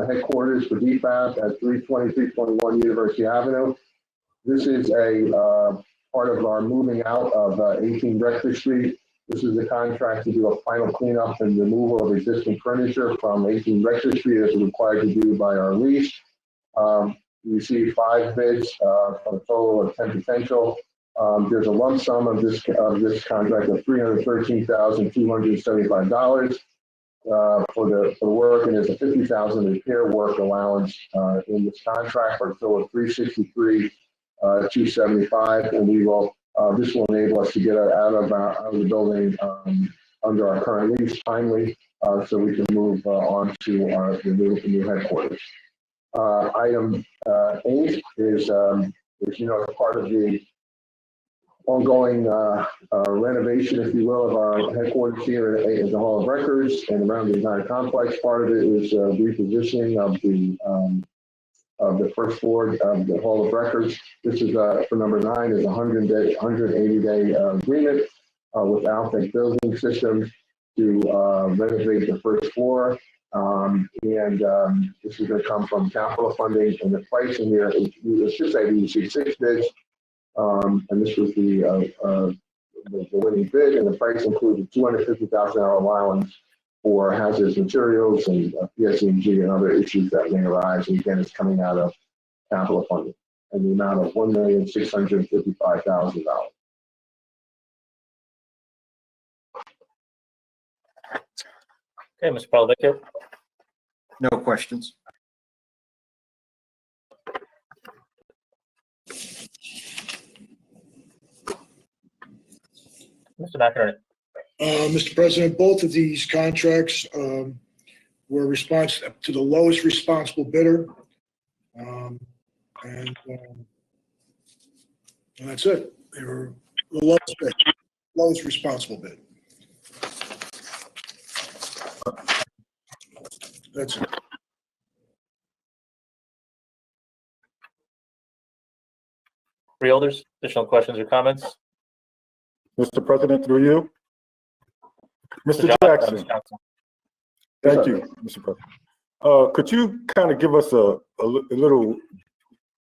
headquarters for DFAP at 321 University Avenue. This is a part of our moving out of 18 Breakfast Street. This is a contract to do a final cleanup and removal of existing furniture from 18 Breakfast Street as required to do by our lease. We received 5 bids for a total of 10 potential. There's a lump sum of this contract of $313,275 for the work, and there's a $50,000 repair work allowance in this contract for a total of $363,275, and we will. This will enable us to get out of the building under our current lease timely, so we can move on to the new headquarters. Item 8 is, as you know, part of the ongoing renovation, if you will, of our headquarters here at the Hall of Records and around the entire complex. Part of it is repositioning of the first floor of the Hall of Records. This is for number 9 is a 180-day agreement with Altec Building Systems to renovate the first floor. This is going to come from capital funding, and the pricing here is, let's just say we received 6 bids, and this was the winning bid, and the price included $250,000 allowance for hazardous materials and PSE&G and other issues that may arise. And again, it's coming out of capital funding and the amount of $1,655,000. Okay, Mr. Parlavecchio. No questions. Mr. McInerney. Mr. President, both of these contracts were response to the lowest responsible bidder. And that's it. They were the lowest bid, lowest responsible bid. That's it. Freeholders, additional questions or comments? Mr. President, through you. Mr. Jackson. Thank you, Mr. President. Could you kind of give us a little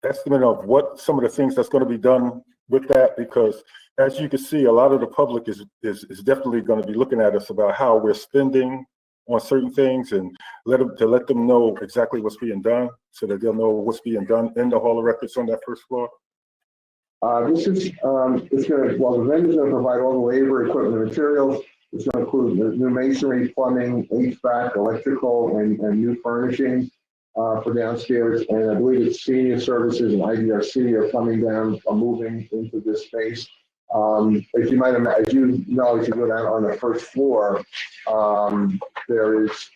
estimate of what some of the things that's going to be done with that? Because as you can see, a lot of the public is definitely going to be looking at us about how we're spending on certain things, and let them know exactly what's being done so that they'll know what's being done in the Hall of Records on that first floor. This is, it's going to, well, the vendor's going to provide all the labor, equipment, and materials. It's going to include the new masonry, plumbing, HVAC, electrical, and new furnishing for downstairs. And I believe it's senior services and IDRC are coming down, are moving into this space. As you might imagine, as you know, if you go down on the first floor, there is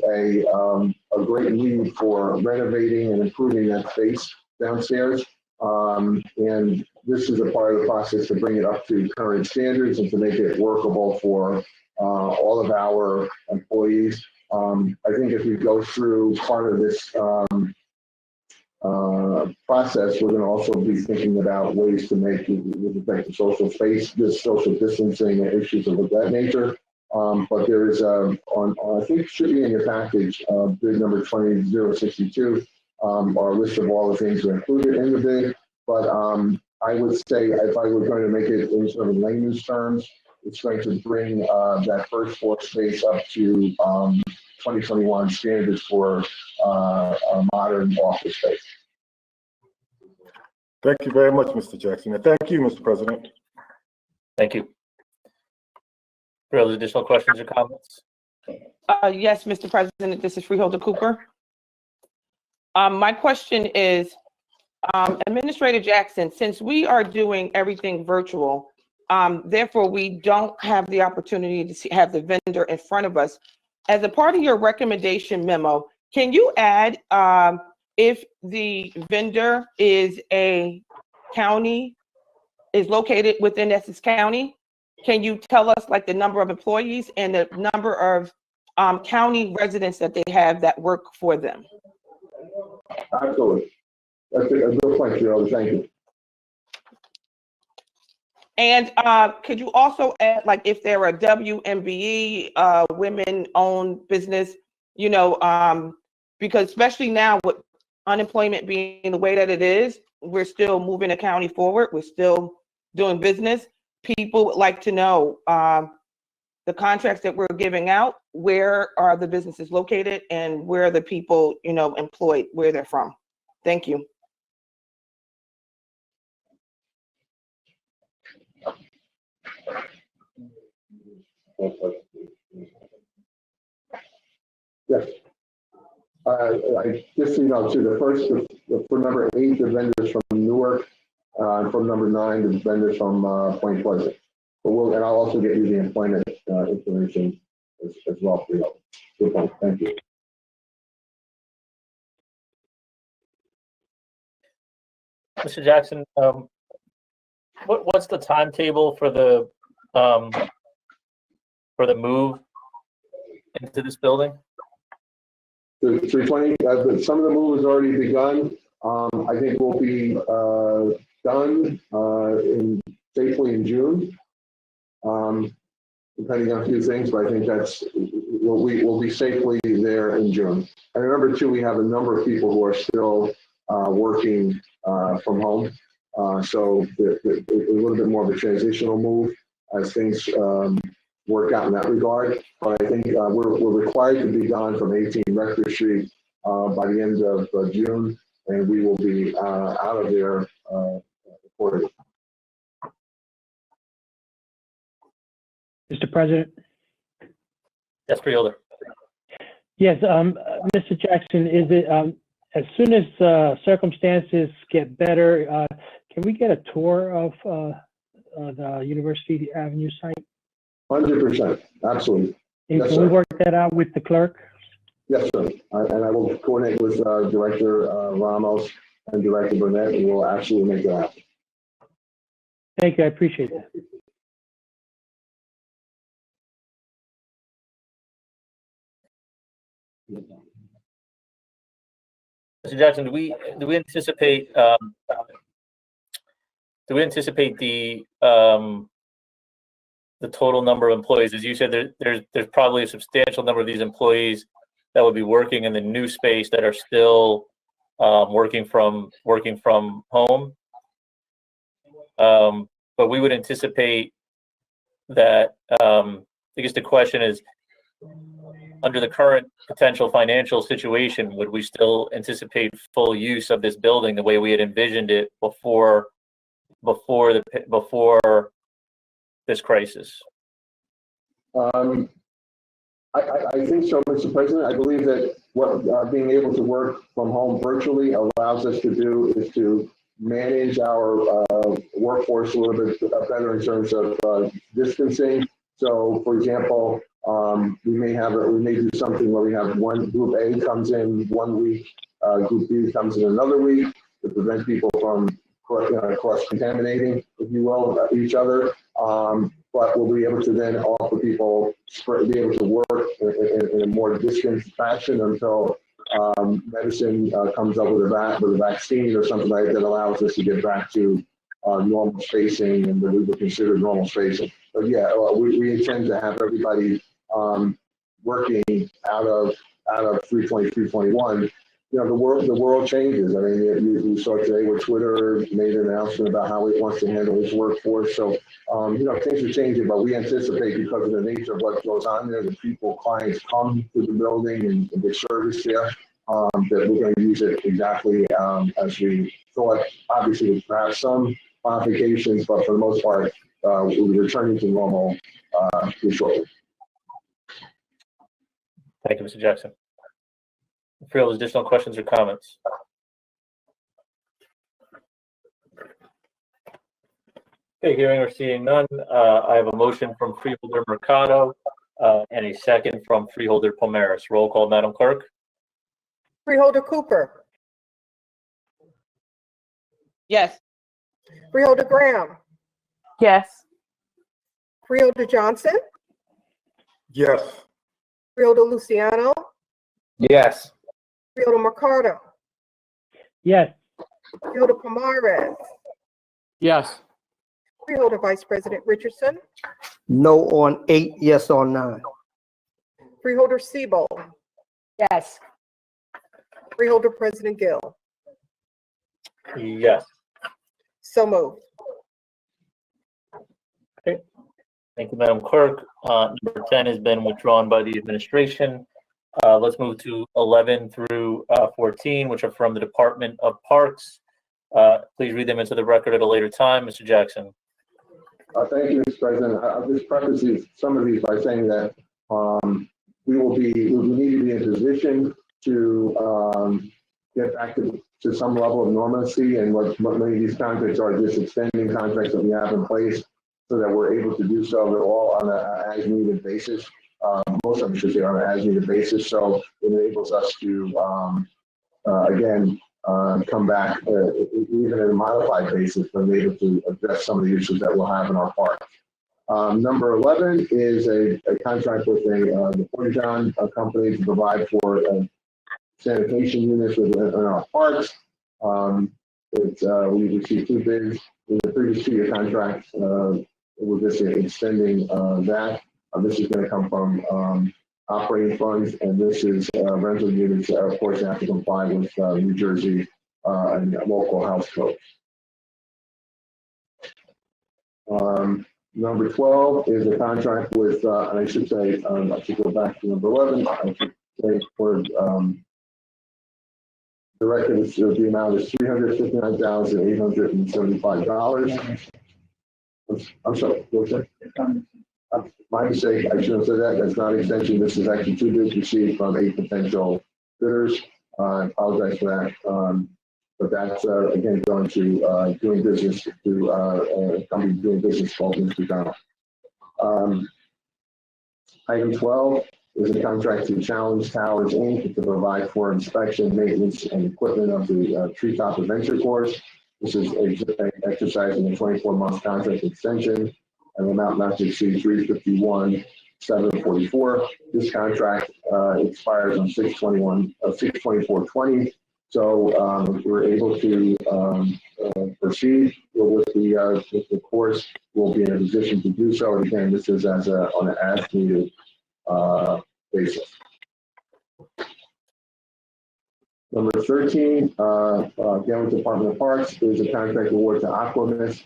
a great need for renovating and improving that space downstairs. And this is a part of the process to bring it up to current standards and to make it workable for all of our employees. I think if we go through part of this process, we're going to also be thinking about ways to make, with respect to social space, this social distancing and issues of that nature. But there is I think it should be in your package, bid number 20062, our list of all the things we included in the bid. But I would say if I were going to make it in sort of layman's terms, it's going to bring that first floor space up to 2021 standards for a modern office space. Thank you very much, Mr. Jackson. And thank you, Mr. President. Thank you. Are there additional questions or comments? Yes, Mr. President, this is Freeholder Cooper. My question is, Administrator Jackson, since we are doing everything virtual, therefore we don't have the opportunity to have the vendor in front of us. As a part of your recommendation memo, can you add if the vendor is located within Essex County? Can you tell us like the number of employees and the number of county residents that they have that work for them? Absolutely. That's a good point, Gerald. Thank you. And could you also add, like, if they're a WMBE, women-owned business, you know, because especially now with unemployment being the way that it is, we're still moving the county forward. We're still doing business. People would like to know the contracts that we're giving out, where are the businesses located and where are the people, you know, employed, where they're from. Thank you. Yes. I just, you know, to the first, for number 8, the vendors from Newark, from number 9, the vendors from Point Pleasant. But and I'll also get you the employment information as well for you. Good point. Thank you. Mr. Jackson, what's the timetable for the move into this building? The 320, some of the move has already begun. I think we'll be done safely in June, depending on a few things, but I think we'll be safely there in June. And remember too, we have a number of people who are still working from home. So a little bit more of a transitional move as things work out in that regard. But I think we're required to be gone from 18 Rector Street by the end of June, and we will be out of there accordingly. Mr. President? Yes, Freeholder. Yes, Mr. Jackson, is it as soon as circumstances get better, can we get a tour of the University Avenue site? 100%, absolutely. And Yes, can sir. we work that out with the clerk? Yes, sir. And I will coordinate with Director Ramos and Director Burnett, and we'll actually make that happen. Thank you, I appreciate that. Mr. Jackson, do we anticipate the total number of employees? As you said, there's probably a substantial number of these employees that would be working in the new space that are still working from home. But we would anticipate that. I guess the question is, under the current potential financial situation, would we still anticipate full use of this building the way we had envisioned it before this crisis? I think so, Mr. President. I believe that what being able to work from home virtually allows us to do is to manage our workforce a little bit better in terms of distancing. So, for example, we may do something where we have one group A comes in 1 week, group B comes in another week to prevent people from cross-contaminating, if you will, each other. But we'll be able to then offer people, be able to work in a more distant fashion until medicine comes up with a vaccine or something like that allows us to get back to normal spacing and what we would consider normal spacing. But yeah, we intend to have everybody working out of 320, 321. You know, the world changes. I mean, you saw today where Twitter made an announcement about how it wants to handle its workforce. So, you know, things are changing, but we anticipate because of the nature of what goes on there, the clients come to the building and get service there, that we're going to use it exactly as we thought. Obviously, with perhaps some modifications, but for the most part, we're returning to normal shortly. Thank you, Mr. Jackson. Freeholders, additional questions or comments? Okay, hearing or seeing none, I have a motion from Freeholder Mercado and a second from Freeholder Pomaris. Roll call, Madam Clerk. Freeholder Cooper, Yes. Freeholder Graham, Yes. Freeholder Johnson, Yes. Freeholder Luciano, Yes. Freeholder Mercado, Yes. Freeholder Pomares, Yes. Freeholder Vice President Richardson, No on 8, yes on 9. Freeholder Siebel, Yes. Freeholder President Gill. Yes. So moved. Thank you, Madam Clerk. Number 10 has been withdrawn by the administration. Let's move to 11 through 14, which are from the Department of Parks. Please read them into the record at a later time. Mr. Jackson. Thank you, Mr. President. I'll just preface some of these by saying that we need to be in position to get back to some level of normalcy, and what many of these contracts are just extending contracts that we have in place so that we're able to do so all on an as-needed basis. Most of them should be on an as-needed basis, so it enables us to, again, come back even at a modified basis, but be able to address some of the issues that we'll have in our park. Number 11 is a contract with the Portageon company to provide for sanitation units in our parks. We received 2 bids in the previous 2-year contract. We're just extending that. This is going to come from operating funds, and this is rental units, of course, have to comply with New Jersey and local house codes. Number 12 is a contract with, and I should say, I should go back to number 11. I should say for the record, the amount is $359,875. I'm sorry, what was that? My mistake, I should have said that. That's not an extension. This is actually 2 bids received from 8 potential bidders. I apologize for that. But that's, again, going to doing business to a company doing business called Mr. Donald. Item 12 is a contract to Challenge Towers, Inc. to provide for inspection, maintenance, and equipment of the Treetop Adventure Course. This is exercising a 24-month contract extension, and amount not to exceed $351,744. This contract expires on 6/24/20. So we're able to proceed with the course. We'll be in a position to do so. And again, this is on an as-needed basis. Number 13, again with Department of Parks, is a contract award to Aquamis.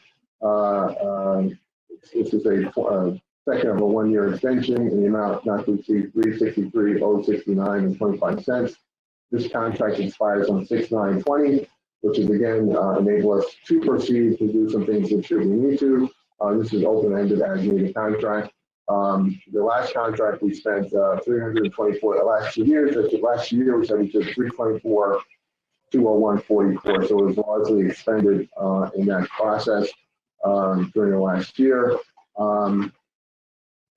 This is a second of a 1-year extension in the amount not to exceed $363,069.25. This contract expires on 6/9/20, which is again enable us to proceed to do some things that should we need to. This is open-ended as needed contract. The last contract we spent 324. The last 2 years. Last year we said we took 324 20144. So it was largely expended in that process during the last year.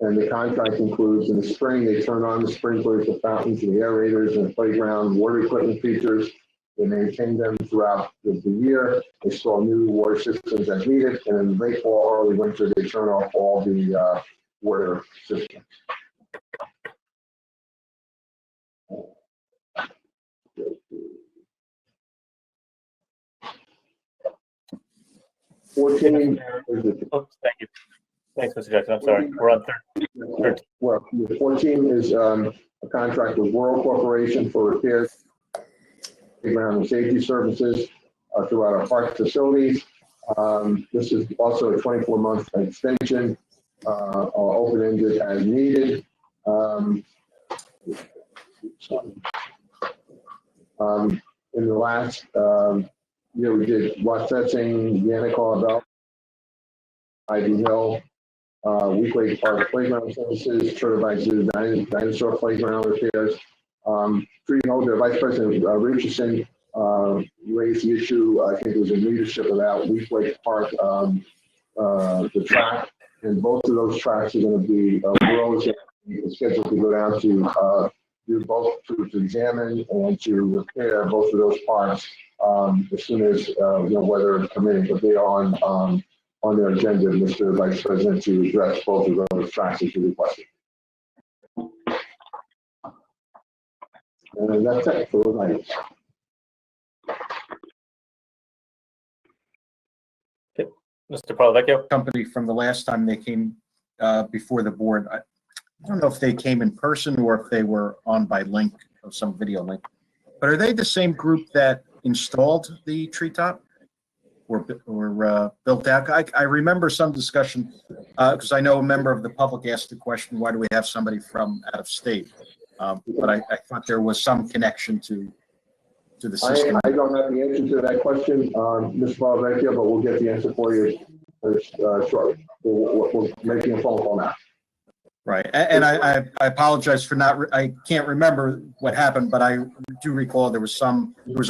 And the contract includes, in the spring, they turn on the sprinklers, the fountains, and the aerators, and the playground water equipment features. They maintain them throughout the year. They install new water systems as needed, and in late fall, early winter, they turn off all the water systems. Oh, thank you. Thanks, Mr. Jackson. I'm sorry. We're on 13. Well, 14 is a contract with World Corporation for repairs, playground and safety services throughout our park facilities. This is also a 24-month extension, open-ended as needed. In the last year, we did West Fencing, Yannicka Bell, Ivy Hill, Weeklake Park Playground Services, Turtle Dinosaur Playground repairs. Freeholder Vice President Richardson raised the issue, I think it was in leadership, about Weeklake Park, the track, and both of those tracks are going to be roads that are scheduled to go down to do both to examine and to repair both of those parks as soon as weather permitting, but they are on their agenda, Mr. Vice President, to address both of those tracks as you requested. And that's it for those items. Mr. Palavecchio? Company from the last time they came before the board. I don't know if they came in person or if they were on by link or some video link. But are they the same group that installed the treetop or built out? I remember some discussion because I know a member of the public asked the question, why do we have somebody from out of state? But I thought there was some connection to the system. I don't have the answer to that question, Mr. Palavecchio, but we'll get the answer for you shortly. We're making a phone call now. Right, and I apologize for I can't remember what happened, but I do recall there was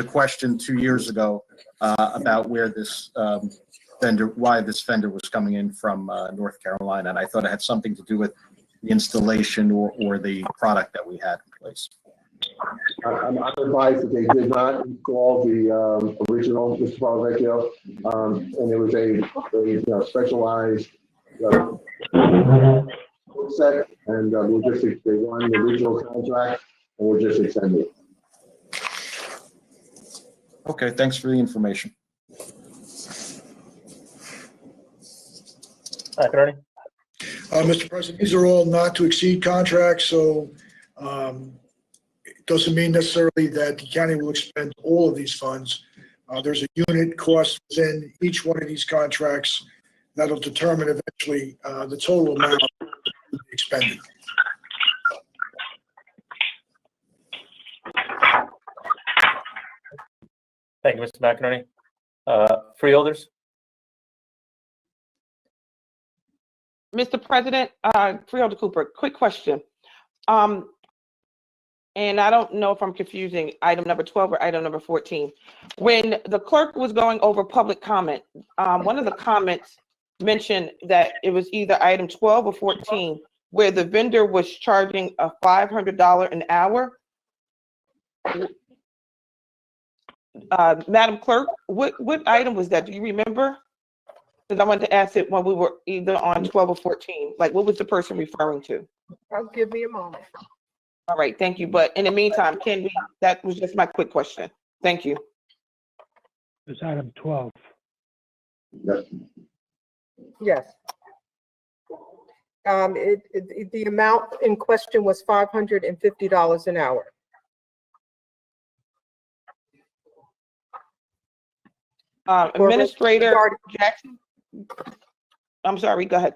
a question 2 years ago about where this why this vendor was coming in from North Carolina, and I thought it had something to do with the installation or the product that we had in place. I'm advised that they did not install the original, Mr. Palavecchio, and it was a specialized set, and we'll just, they won the original contract, and we'll just extend it. Okay, thanks for the information. Attorney? Mr. President, these are all not to exceed contracts, so it doesn't mean necessarily that the county will expend all of these funds. There's a unit cost within each one of these contracts that'll determine eventually the total amount expended. Thank you, Mr. McInerney. Freeholders? Mr. President, Freeholder Cooper, quick question. And I don't know if I'm confusing item number 12 or item number 14. When the clerk was going over public comment, one of the comments mentioned that it was either item 12 or 14, where the vendor was charging a $500 an hour. Madam Clerk, what item was that? Do you remember? Because I wanted to ask it when we were either on 12 or 14. Like, what was the person referring to? Give me a moment. All right, thank you. But in the meantime, that was just my quick question. Thank you. It's item 12. Yes. The amount in question was $550 an hour. Administrator Jackson? I'm sorry, go ahead.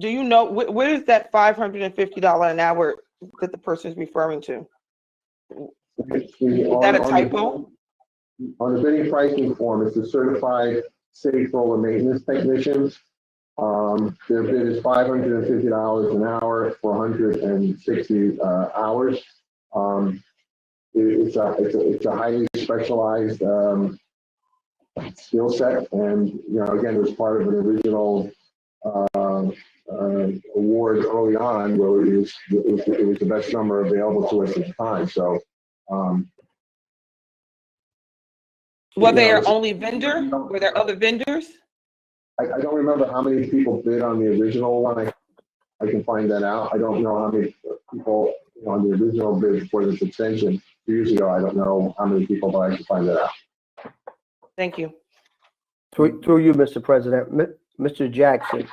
Do you know, where is that $550 an hour that the person is referring to? Is that a typo? On the bidding pricing form, it's the certified safe roller maintenance technicians. Their bid is $550 an hour for 160 hours. it's a highly specialized skill set, and again, it was part of an original award early on where it was the best number available to us at the time. So. Were there only vendor? Were there other vendors? I don't remember how many people bid on the original one. I can find that out. I don't know how many people on the original bid for this extension 2 years ago. I don't know how many people, but I can find that out. Thank you. Through you, Mr. President, Mr. Jackson,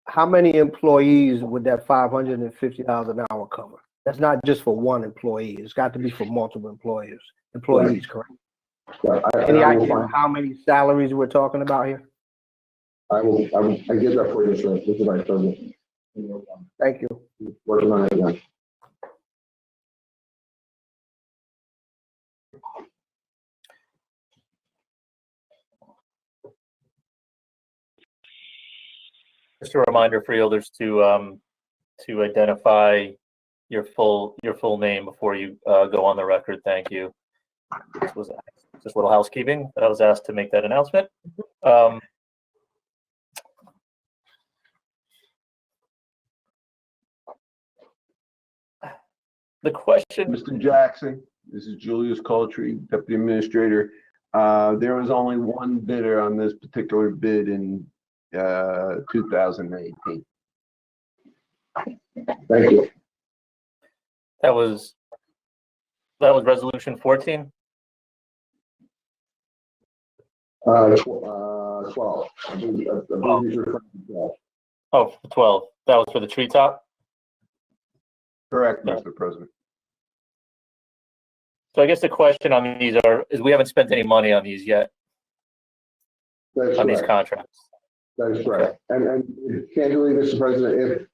how many employees would that $550 an hour cover? That's not just for one employee. It's got to be for multiple employees, correct? Yeah, Any idea how many salaries we're talking about here? I get that for you, sir. This is Vice President. Thank you. Working on it again. Just a reminder, freeholders, to identify your full name before you go on the record. Thank you. This was just a little housekeeping that I was asked to make that announcement. The question, Mr. Jackson, this is Julius Coltree, Deputy Administrator. There was only one bidder on this particular bid in 2018. Thank you. that was resolution 14. 12. I believe he's referring to 12. Oh, 12. That was for the treetop. Correct, Mr. President. So I guess the question on these is we haven't spent any money on these yet, That's on these correct. contracts. That is correct. And candidly, Mr. President, if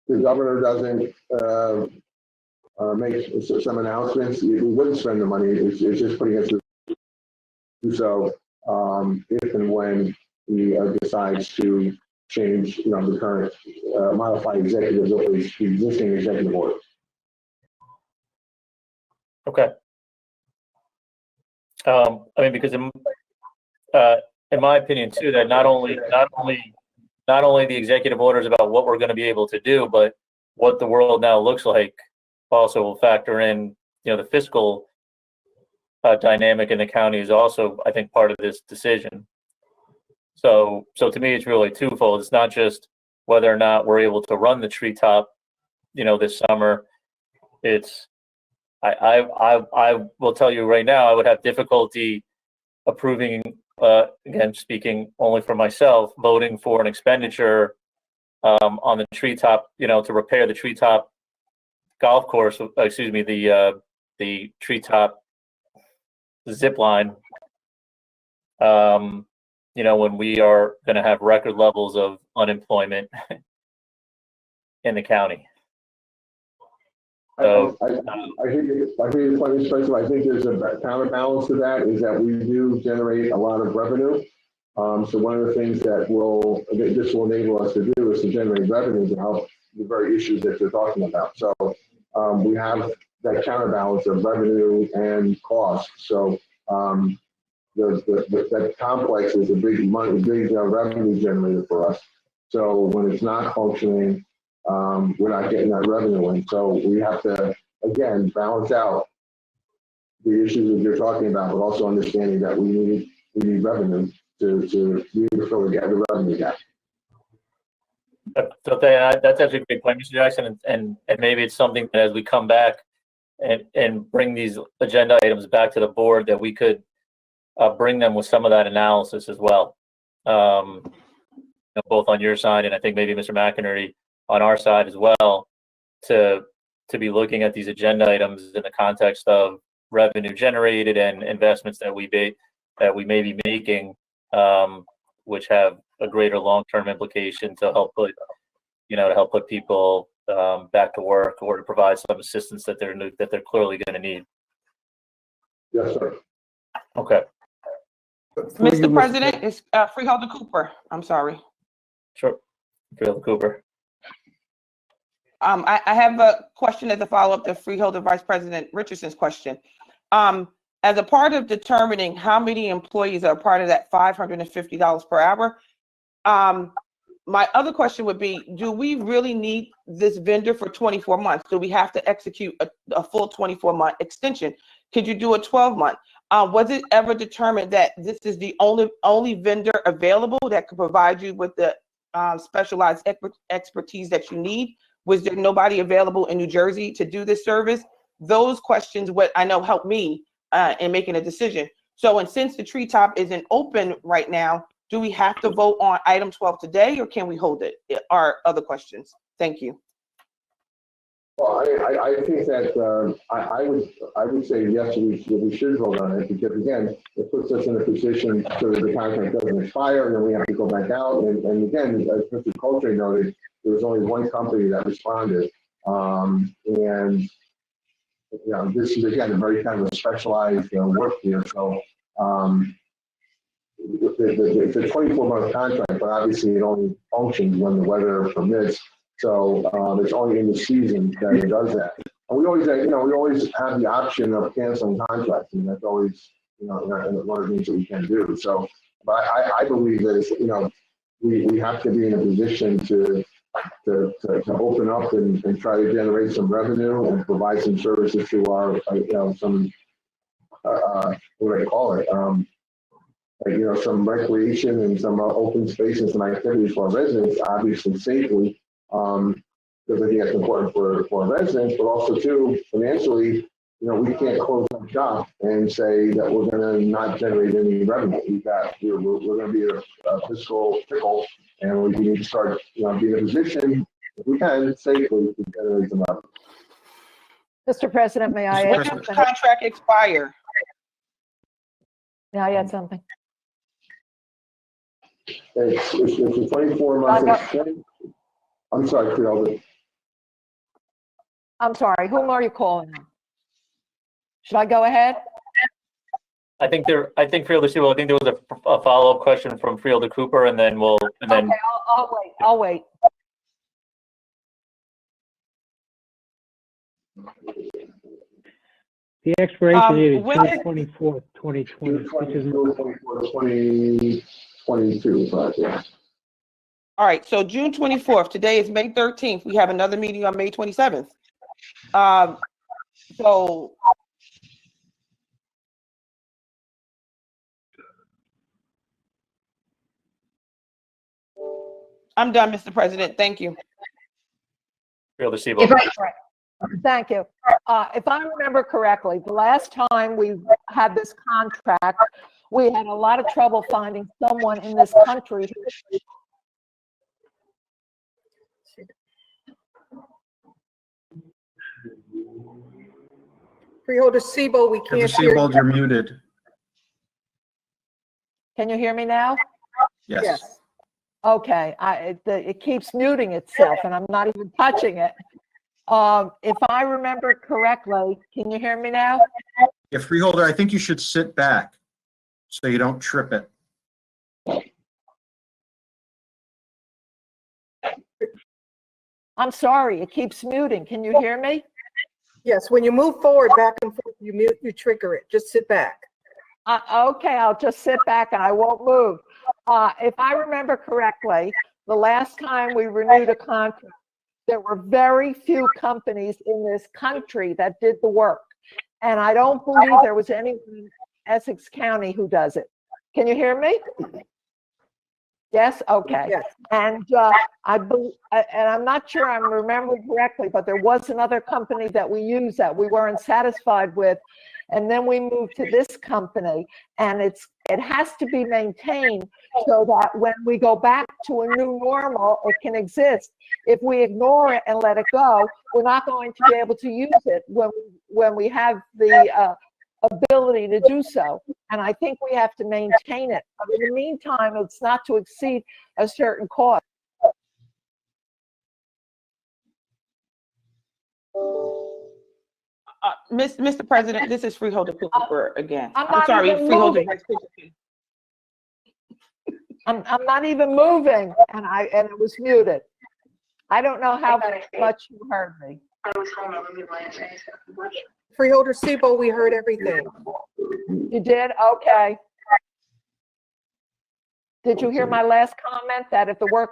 the governor doesn't make some announcements, we wouldn't spend the money. It's just putting us to do so if and when he decides to change, the current modified executive or the existing executive order. Okay. I mean, because in my opinion too, that not only the executive orders about what we're going to be able to do, but what the world now looks like also will factor in, the fiscal dynamic in the county is also, I think, part of this decision. So to me, it's really twofold. It's not just whether or not we're able to run the treetop, this summer. It's I will tell you right now, I would have difficulty approving, again, speaking only for myself, voting for an expenditure on the treetop, to repair the treetop golf course, excuse me, the treetop zip line, when we are going to have record levels of unemployment in the county. So, I hear your point, Mr. President. I think there's a counterbalance to that is that we do generate a lot of revenue. So one of the things that this will enable us to do is to generate revenue to help the very issues that you're talking about. So we have that counterbalance of revenue and cost. So that complex is a big revenue generator for us. So when it's not functioning, we're not getting that revenue in. So we have to, again, balance out the issues that you're talking about, but also understanding that we need revenue to fill the revenue gap. So that's actually a big point, Mr. Jackson, and maybe it's something that as we come back and bring these agenda items back to the board, that we could bring them with some of that analysis as well, both on your side and I think maybe Mr. McInerney on our side as well, to be looking at these agenda items in the context of revenue generated and investments that we may be making, which have a greater long-term implication to help put people back to work or to provide some assistance that they're clearly going to need. Yes, sir. Okay. Mr. President, it's Freeholder Cooper. I'm sorry. Sure. Freeholder Cooper. I have a question as a follow-up to Freeholder Vice President Richardson's question. As a part of determining how many employees are part of that $550 per hour, my other question would be, do we really need this vendor for 24 months? Do we have to execute a full 24-month extension? Could you do a 12-month? Was it ever determined that this is the only vendor available that could provide you with the specialized expertise that you need? Was there nobody available in New Jersey to do this service? Those questions, what I know helped me in making a decision. So, and since the treetop isn't open right now, do we have to vote on item 12 today, or can we hold it? Are other questions? Thank you. Well, I think that I would say yes, we should vote on it, because again, it puts us in a position so that the contract doesn't expire and then we have to go back out. And again, as Mr. Coltrane noted, there was only one company that responded. And you know, this is again a very kind of a specialized work here. So it's a 24-month contract, but obviously it only functions when the weather permits. So it's only in the season that it does that. And we always, you know, we always have the option of canceling contracts, and that's always, you know, one of the things that we can do. So, but I believe that it's, you know, we have to be in a position to open up and try to generate some revenue and provide some services to our, you know, some what do I call it? Like, you know, some recreation and some open space and some activities for our residents, obviously safely. Because I think that's important for our residents, but also too, financially, you know, we can't close up shop and say that we're going to not generate any revenue. We're going to be a fiscal pickle, and we need to start, you know, being in a position, if we can, safely to generate some revenue. Mr. President, may I When add does the something? contract expire? May I add something? It's a 24-month. I'm sorry, Freeholder. I'm sorry, whom are you calling on? Should I go ahead? I think Freeholder Sewell, I think there was a follow-up question from Freeholder Cooper, and then Okay, I'll wait. The expiration date is when June is- 24th, 2020, which is 2022, but yeah. All right, so June 24th, today is May 13th. We have another meeting on May 27th. So I'm done, Mr. President. Thank you. Freeholder Sewell. Thank you. If I remember correctly, the last time we had this contract, we had a lot of trouble finding someone in this country. Freeholder Sebo, we Mr. can't hear Seabold, you. you're muted. Can you hear me now? Yes. Okay, it keeps muting itself and I'm not even touching it. If I remember correctly, can you hear me now? Yeah, Freeholder, I think you should sit back so you don't trip it. I'm sorry, it keeps muting. Can you hear me? Yes, when you move forward, back and forth, you mute, you trigger it. Just sit back. Okay, I'll just sit back and I won't move. If I remember correctly, the last time we renewed a contract, there were very few companies in this country that did the work. And I don't believe there was anyone in Essex County who does it. Can you hear me? Yes, okay. Yes. And I'm not sure I'm remembering correctly, but there was another company that we used that we weren't satisfied with. And then we moved to this company, and it has to be maintained so that when we go back to a new normal, it can exist. If we ignore it and let it go, we're not going to be able to use it when we have the ability to do so. And I think we have to maintain it. But in the meantime, it's not to exceed a certain cost. Mr. President, this is Freeholder Cooper again. I'm I'm not sorry, even Freeholder moving. Vice President. I'm not even moving, and it was muted. I don't know how much you heard me. Freeholder Sebo, we heard everything. You did? Okay. Did you hear my last comment that if the work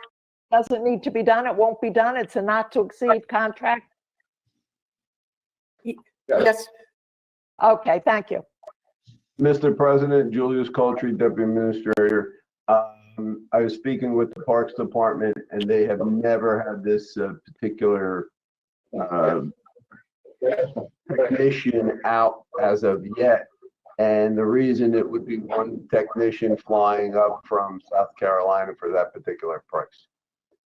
doesn't need to be done, it won't be done? It's a not to exceed contract? Yes, Okay, thank you. Mr. President, Julius Coltree, Deputy Administrator. I was speaking with the Parks Department, and they have never had this particular technician out as of yet. And the reason it would be one technician flying up from South Carolina for that particular price.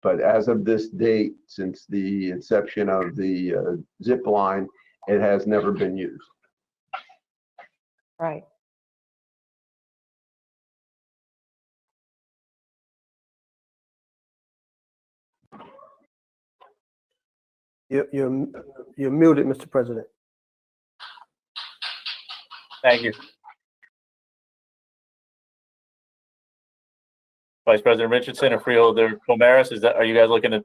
But as of this date, since the inception of the zip line, it has never been used. Right. You're muted, Mr. President. Thank you. Vice President Richardson and Freeholder Pomaris, are you guys looking to,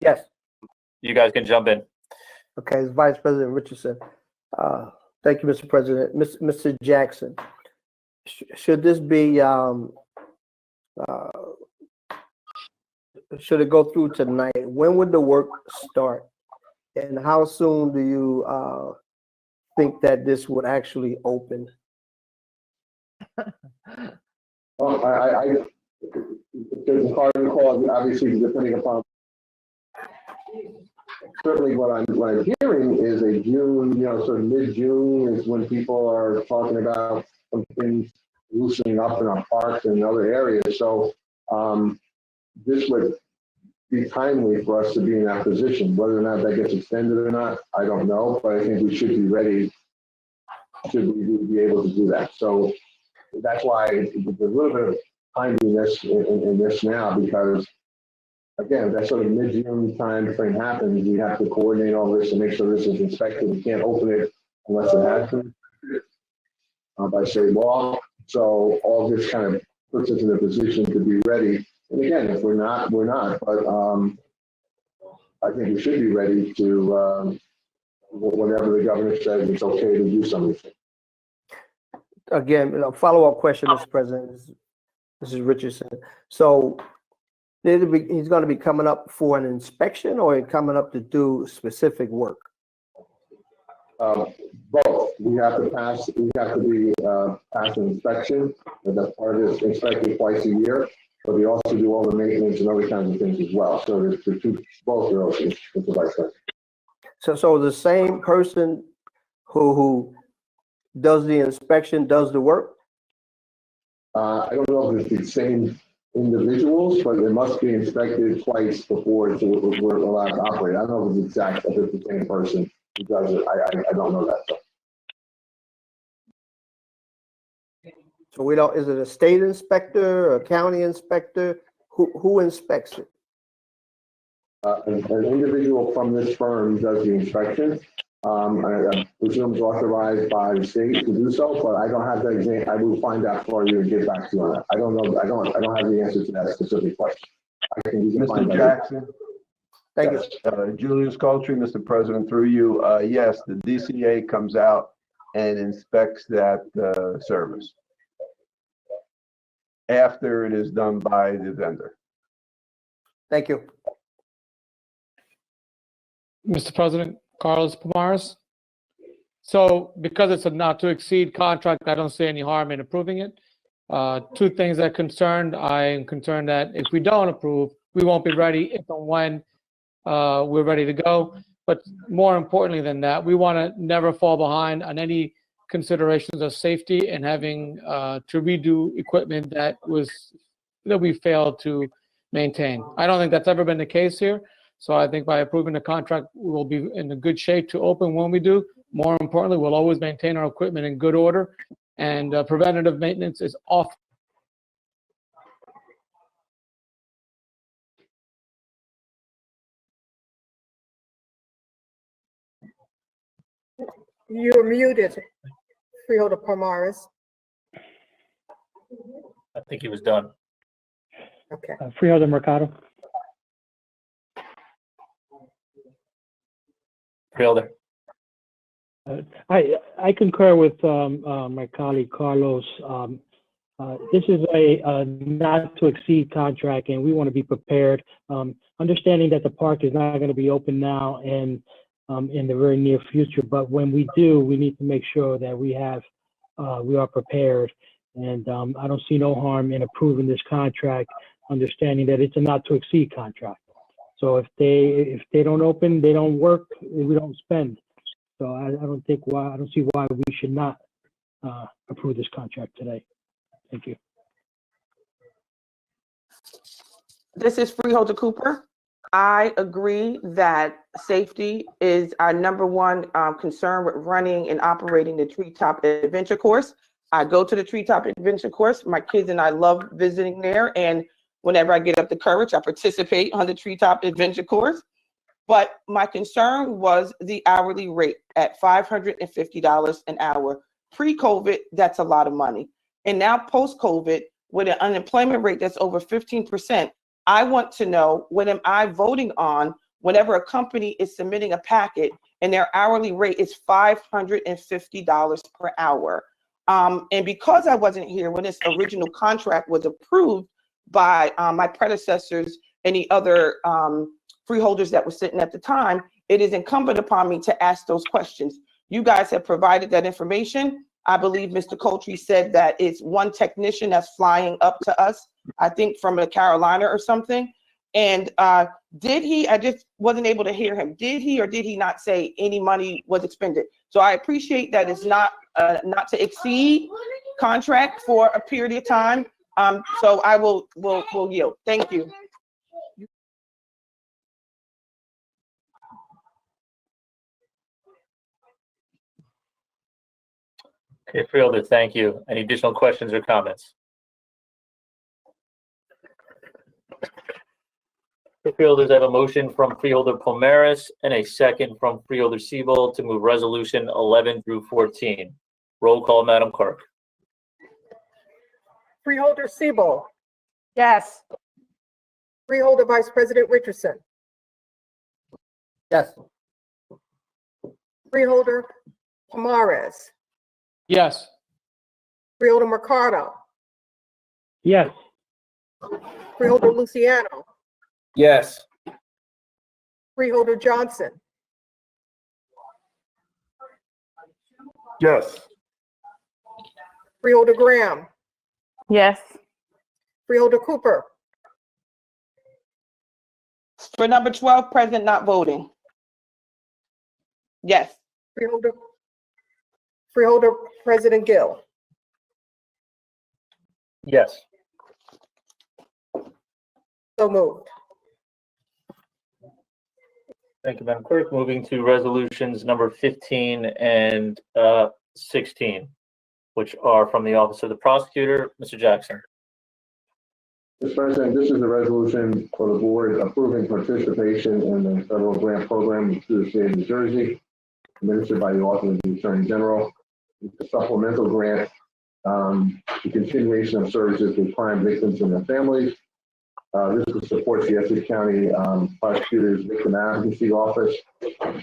Yes. you guys can jump in. Okay, it's Vice President Richardson. Thank you, Mr. President. Mr. Jackson, should this be, should it go through tonight? When would the work start? And how soon do you think that this would actually open? Well, there's a hard call, obviously, depending upon. Certainly what I'm hearing is a June, sort of mid-June is when people are talking about some things loosening up in our parks and other areas. So this would be timely for us to be in that position. Whether or not that gets extended or not, I don't know, but I think we should be ready, should we be able to do that. So that's why there's a little bit of timeliness in this now, because again, that sort of mid-June time frame happens, we have to coordinate all this and make sure this is inspected. We can't open it unless it has to by state law. So all this kind of puts us in a position to be ready. And again, if we're not, we're not. But I think we should be ready to, whenever the governor says it's okay to do something. Again, a follow-up question, Mr. President. This is Richardson. So he's going to be coming up for an inspection, or coming up to do specific work? Both. We have to pass. We have to be pass an inspection. And that's part of this, inspected twice a year. But we also do all the maintenance and other kinds of things as well. So there's two, both are okay with the vice president. So the same person who does the inspection does the work? I don't know if it's the same individuals, but it must be inspected twice before we're allowed to operate. I don't know if it's exact, if it's the same person who does it. I don't know that stuff. So we don't, is it a state inspector, a county inspector? Who inspects it? An individual from this firm does the inspection. I presume it's authorized by the state to do so, but I don't have that exam. I will find out for you and get back to you on that. I don't know. I don't have the answer to that specific question. I think you can find Mr. that. Jackson. Thank you. Julius Coltree, Mr. President, through you. Yes, the DCA comes out and inspects that service after it is done by the vendor. Thank you. Mr. President, Carlos Pomaris. So because it's a not to exceed contract, I don't see any harm in approving it. Two things that concerned. I am concerned that if we don't approve, we won't be ready if and when we're ready to go. But more importantly than that, we want to never fall behind on any considerations of safety and having to redo equipment that we failed to maintain. I don't think that's ever been the case here. So I think by approving the contract, we will be in a good shape to open when we do. More importantly, we'll always maintain our equipment in good order, and preventative maintenance is off. you're muted, Freeholder Pomaris. I think he was done. Okay. Freeholder Mercado. Freeholder. I concur with my colleague Carlos. This is a not to exceed contract, and we want to be prepared. Understanding that the park is not going to be open now and in the very near future, but when we do, we need to make sure that we are prepared. And I don't see no harm in approving this contract, understanding that it's a not to exceed contract. So if they don't open, they don't work, we don't spend. So I don't see why we should not approve this contract today. Thank you. This is Freeholder Cooper. I agree that safety is our #1 concern with running and operating the Treetop Adventure Course. I go to the Treetop Adventure Course. My kids and I love visiting there. And whenever I get up the courage, I participate on the Treetop Adventure Course. But my concern was the hourly rate at $550 an hour. Pre-COVID, that's a lot of money. And now post-COVID, with an unemployment rate that's over 15%, I want to know, what am I voting on whenever a company is submitting a packet and their hourly rate is $550 per hour? And because I wasn't here when this original contract was approved by my predecessors and the other freeholders that were sitting at the time, it is incumbent upon me to ask those questions. You guys have provided that information. I believe Mr. Coltree said that it's one technician that's flying up to us, I think from the Carolina or something. And did he, I just wasn't able to hear him. Did he or did he not say any money was expended? So I appreciate that it's not to exceed contract for a period of time. So I will yield. Thank you. Okay, Freeholder, thank you. Any additional questions or comments? Freeholders, I have a motion from Freeholder Pomaris and a second from Freeholder Siebel to move resolution 11 through 14. Roll call, Madam Clerk. Freeholder Siebel, Yes. Freeholder Vice President Richardson, Yes. Freeholder Pomares, Yes. Freeholder Mercado, Yes. Freeholder Luciano, Yes. Freeholder Johnson, Yes. Freeholder Graham, Yes. Freeholder Cooper, For number 12, present, not voting. Yes. Freeholder President Gill. Yes. So moved. Thank you, Madam Clerk. Moving to resolutions number 15 and 16, which are from the Office of the Prosecutor. Mr. Jackson. Mr. President, this is a resolution for the board approving participation in the federal grant program through the state of New Jersey, administered by the Office of the Attorney General. It's a supplemental grant, the continuation of services with crime victims and their families. This supports the Essex County Prosecutor's Victim Advocacy Office,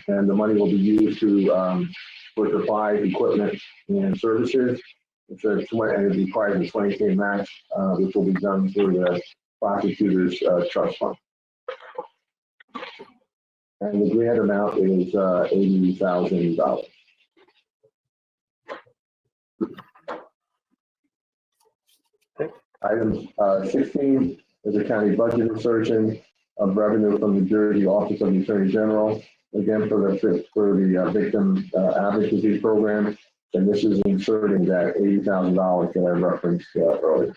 and the money will be used to for supplies, equipment, and services. It's a and it requires a 20K match, which will be done through the prosecutor's trust fund. And the grant amount is $80,000. Item 16 is a county budget insertion of revenue from the Jersey Office of the Attorney General, again for the Victim Advocacy Program. And this is inserting that $80,000 that I referenced earlier.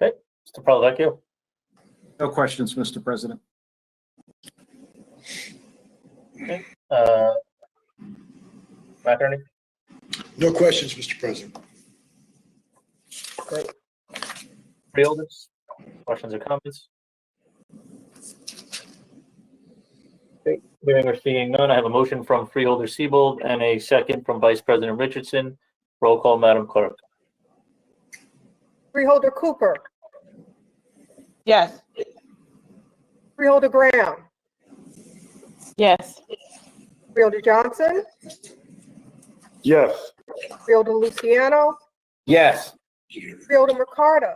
Okay, Mr. Pralavecchio. No questions, Mr. President. Okay. McInerney. No questions, Mr. President. Okay. Freeholders, questions or comments? Okay, hearing or seeing none, I have a motion from Freeholder Siebold and a second from Vice President Richardson. Roll call, Madam Clerk. Freeholder Cooper, Yes. Freeholder Graham, Yes. Freeholder Johnson, Yes. Freeholder Luciano, Yes. Freeholder Mercado,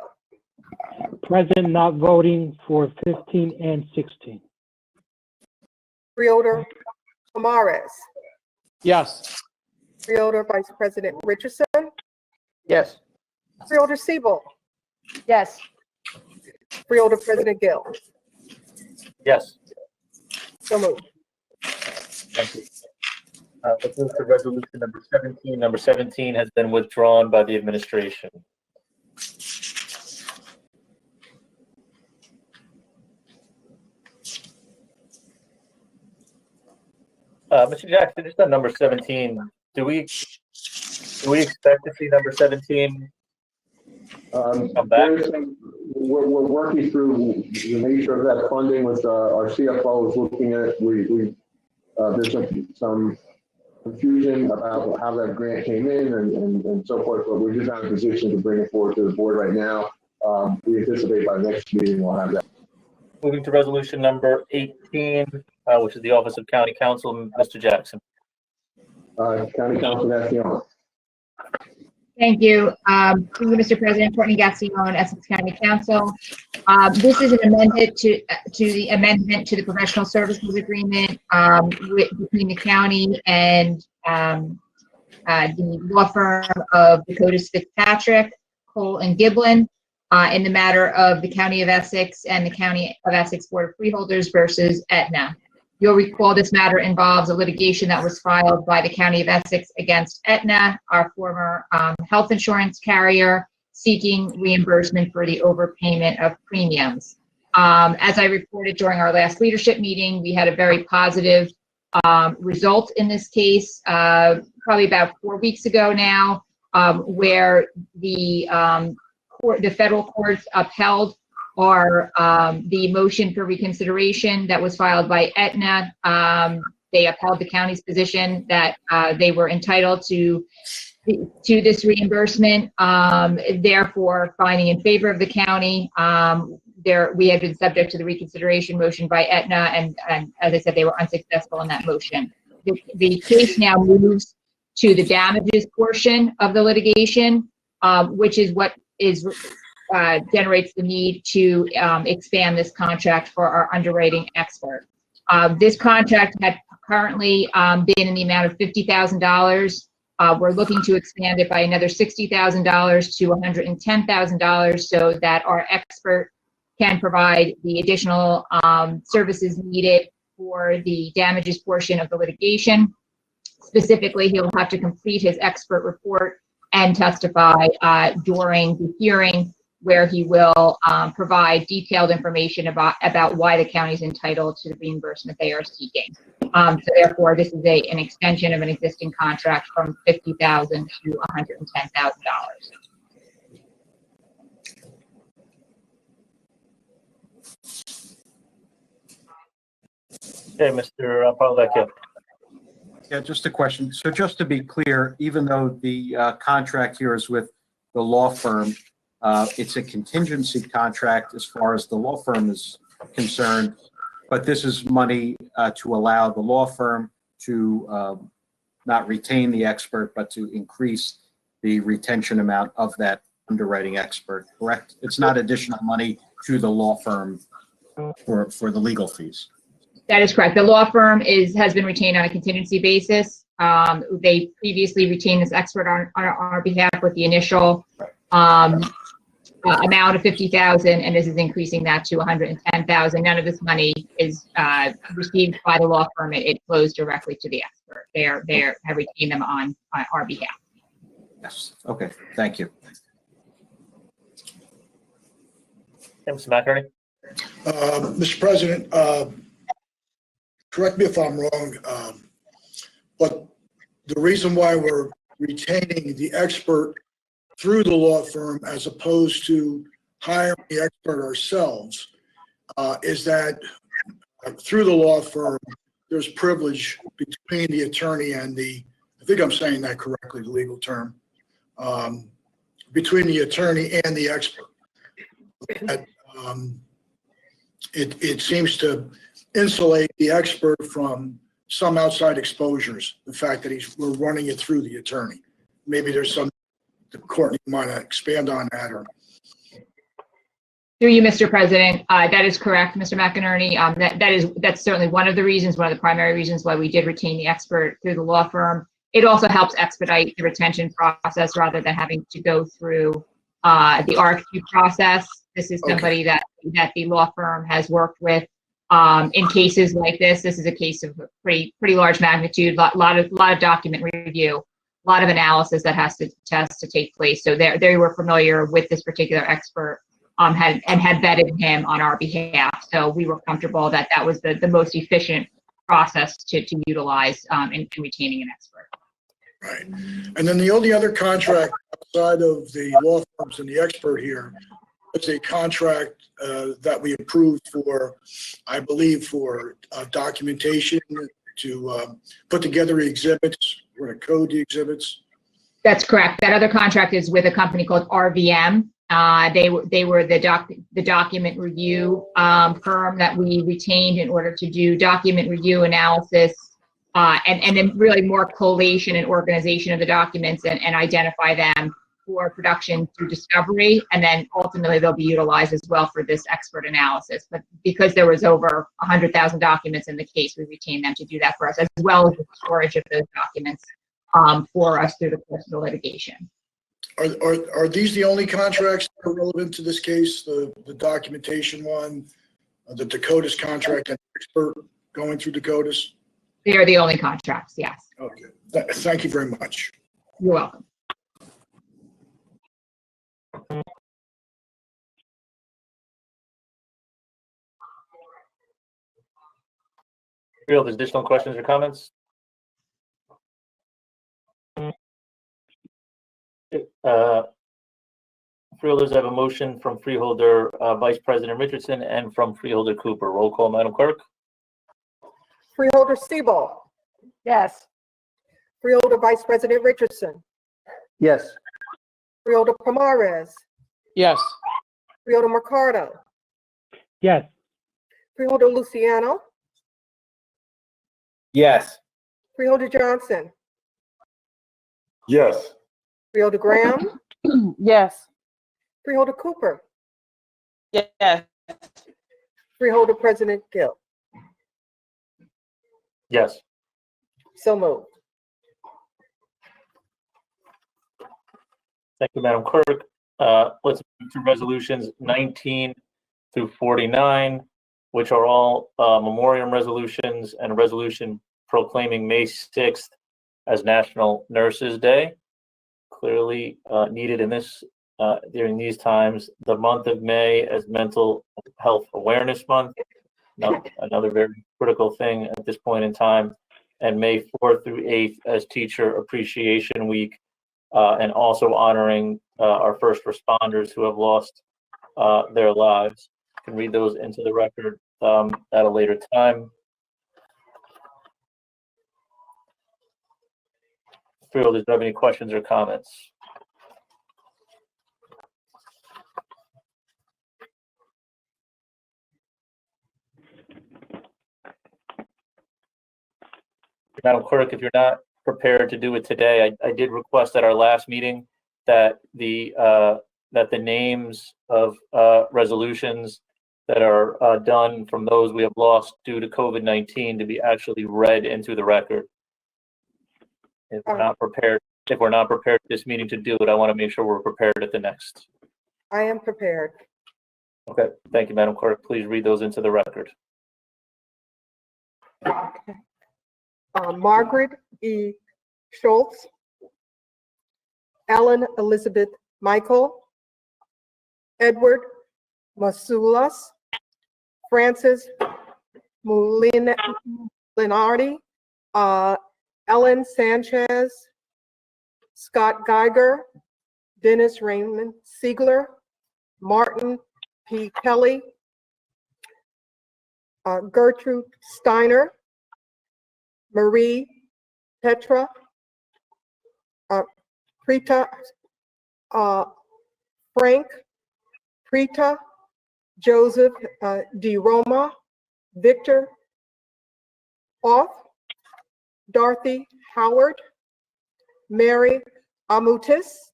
Present, not voting for 15 and 16. Freeholder Pomares, Yes. Freeholder Vice President Richardson, Yes. Freeholder Siebel, Yes. Freeholder President Gill. Yes. So moved. Thank you. Let's move to resolution number 17. Number 17 has been withdrawn by the administration. Mr. Jackson, just on number 17, do we expect to see number 17 come back? We're working through the nature of that funding with our CFO is looking at it. There's some confusion about how that grant came in and so forth, but we're just not in a position to bring it forward to the board right now. We anticipate by the next meeting we'll have that. Moving to resolution number 18, which is the Office of County Council, Mr. Jackson. County Council Gassion. Thank you. Through you, Mr. President, Courtney Gassion, Essex County Council. This is an amendment to the amendment to the professional services agreement between the county and the law firm of Dakotas Fitzpatrick, Cole and Giblin in the matter of the County of Essex and the County of Essex Board of Freeholders versus Aetna. You'll recall this matter involves a litigation that was filed by the County of Essex against Aetna, our former health insurance carrier, seeking reimbursement for the overpayment of premiums. As I reported during our last leadership meeting, we had a very positive result in this case, probably about 4 weeks ago now, where the federal courts upheld the motion for reconsideration that was filed by Aetna. They upheld the county's position that they were entitled to this reimbursement, therefore finding in favor of the county. We had been subject to the reconsideration motion by Aetna, and as I said, they were unsuccessful in that motion. The case now moves to the damages portion of the litigation, which is what generates the need to expand this contract for our underwriting expert. This contract had currently been in the amount of $50,000. We're looking to expand it by another $60,000 to $110,000 so that our expert can provide the additional services needed for the damages portion of the litigation. Specifically, he'll have to complete his expert report and testify during the hearing, where he will provide detailed information about why the county is entitled to the reimbursement they are seeking. So therefore, this is an extension of an existing contract from $50,000 to $110,000. Okay, Mr. Parlavecchio. Yeah, just a question. So just to be clear, even though the contract here is with the law firm, it's a contingency contract as far as the law firm is concerned, but this is money to allow the law firm to not retain the expert, but to increase the retention amount of that underwriting expert, correct? It's not additional money to the law firm for the legal fees. That is correct. The law firm has been retained on a contingency basis. They previously retained this expert on our behalf with the initial amount of $50,000, and this is increasing that to $110,000. None of this money is received by the law firm. It flows directly to the expert. They have retained them on our behalf. Yes. Okay. Thank you. Mr. McInerney. Mr. President, correct me if I'm wrong, but the reason why we're retaining the expert through the law firm as opposed to hiring the expert ourselves is that through the law firm, there's privilege between the attorney and I think I'm saying that correctly, the legal term, between the attorney and the expert. That, it seems to insulate the expert from some outside exposures, the fact that we're running it through the attorney. Maybe there's some, Courtney might expand on that, or. Through you, Mr. President, that is correct, Mr. McInerney. That's certainly one of the reasons, one of the primary reasons why we did retain the expert through the law firm. It also helps expedite the retention process rather than having to go through the RFQ process. This is somebody that the law firm has worked with in cases like this. This is a case of pretty large magnitude, lot of document review, a lot of analysis that has to take place. So they were familiar with this particular expert. Had vetted him on our behalf. So we were comfortable that was the most efficient process to utilize in retaining an expert. Right. And then the only other contract outside of the law firms and the expert here is a contract that we approved for, I believe, for documentation to put together the exhibits, or to code the exhibits. That's correct. That other contract is with a company called RVM. They were the document review firm that we retained in order to do document review analysis and then really more collation and organization of the documents and identify them for production through discovery, and then ultimately they'll be utilized as well for this expert analysis. But because there was over 100,000 documents in the case, we retained them to do that for us, as well as the storage of those documents for us through the course of the litigation. Are these the only contracts that are relevant to this case? The documentation one, the Dakota's contract, and expert going through Dakota's? They are the only contracts, yes. Okay. Thank you very much. You're welcome. Freeholders, additional questions or comments? Freeholders, I have a motion from Freeholder Vice President Richardson and from Freeholder Cooper. Roll call, Madam Clerk. Freeholder Sebald, Yes. Freeholder Vice President Richardson, Yes. Freeholder Pomares, Yes. Freeholder Mercado, Yes. Freeholder Luciano, Yes. Freeholder Johnson, Yes. Freeholder Graham, Yes. Freeholder Cooper, Yes. Freeholder President Gill. Yes. So moved. Thank you, Madam Clerk. Let's move to resolutions 19 through 49, which are all memoriam resolutions, and a resolution proclaiming May 6th as National Nurses Day. Clearly needed in this during these times. The month of May as Mental Health Awareness Month, another very critical thing at this point in time, and May 4th through 8th as Teacher Appreciation Week, and also honoring our first responders who have lost their lives. You can read those into the record at a later time. Freeholders, do you have any questions or comments? Madam Clerk, if you're not prepared to do it today, I did request at our last meeting that the names of resolutions that are done from those we have lost due to COVID-19 to be actually read into the record. If we're not prepared this meeting to do it, I want to make sure we're prepared at the next. I am prepared. Okay, thank you, Madam Clerk. Please read those into the record. Okay. Margaret E. Schultz, Ellen Elizabeth Michael, Edward Masulas, Francis Linardi, Ellen Sanchez, Scott Geiger, Dennis Raymond Siegler, Martin P. Kelly, Gertrude Steiner, Marie Petra, Prita, Frank Prita, Joseph DeRoma, Victor Off, Dorothy Howard, Mary Amutis,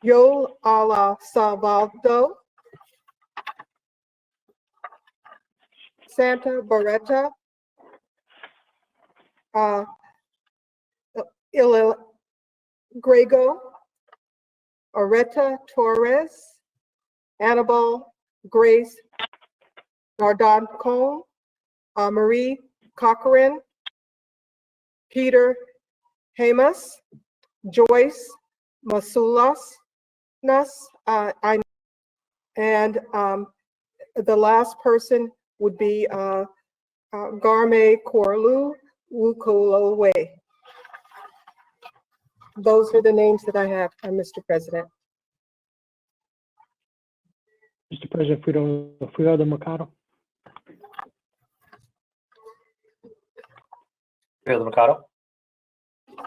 Yol Ala Salvado, Santa Beretta, Grego, Areta Torres, Annabelle Grace Nardon Cone, Marie Cochran, Peter Hamas, Joyce Masulas, and the last person would be Garme Korlu Wukolowe. Those are the names that I have, Mr. President. Mr. President, Freeholder Mercado. Freeholder Mercado?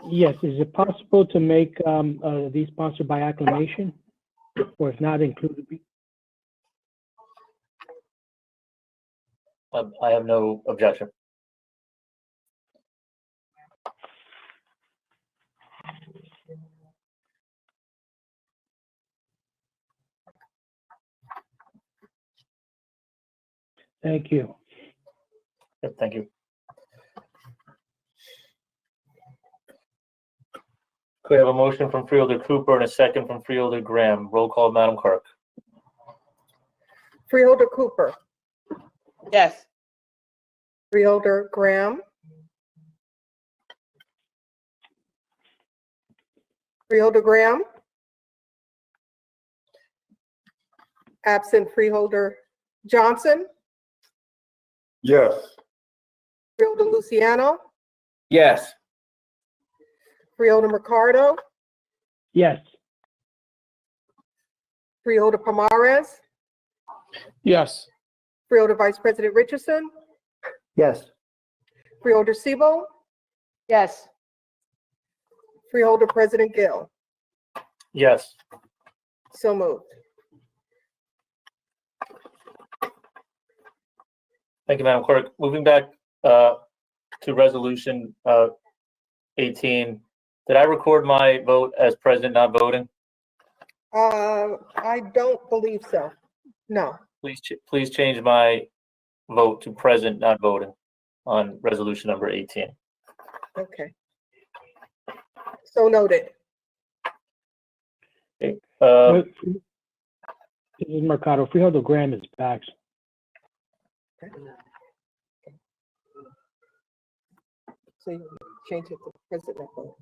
Yes, is it possible to make these sponsored by acclamation, or if not, include? I have no objection. Thank you. Yep, thank you. Could we have a motion from Freeholder Cooper and a second from Freeholder Graham? Roll call, Madam Clerk. Freeholder Cooper, Yes. Freeholder Graham, Freeholder Graham, absent Freeholder Johnson, Yes. Freeholder Luciano, Yes. Freeholder Mercado, Yes. Freeholder Pomares, Yes. Freeholder Vice President Richardson, Yes. Freeholder Siebel, Yes. Freeholder President Gill. Yes. So moved. Thank you, Madam Clerk. Moving back to resolution 18. Did I record my vote as president not voting? I don't believe so. No. Please change my vote to present not voting on resolution number 18. Okay. So noted. Okay. This is Mercado. Freeholder Graham is back. So you change it to president vote.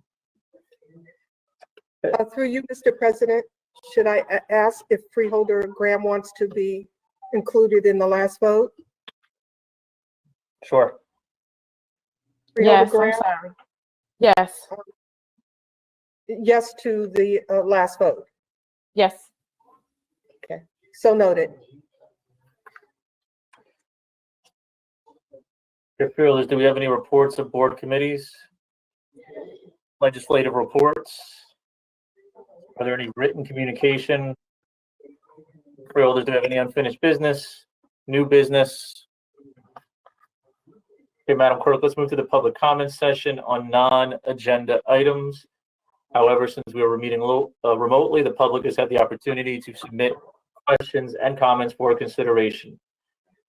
Through you, Mr. President, should I ask if Freeholder Graham wants to be included in the last vote? Sure. Freeholder Yes, I'm Graham? sorry. Yes, Yes to the last vote. yes. Okay, so noted. Freeholders, do we have any reports of board committees? Legislative reports? Are there any written communication? Freeholders, do we have any unfinished business? New business? Okay, Madam Clerk, let's move to the public comment session on non-agenda items. However, since we are meeting remotely, the public has had the opportunity to submit questions and comments for consideration.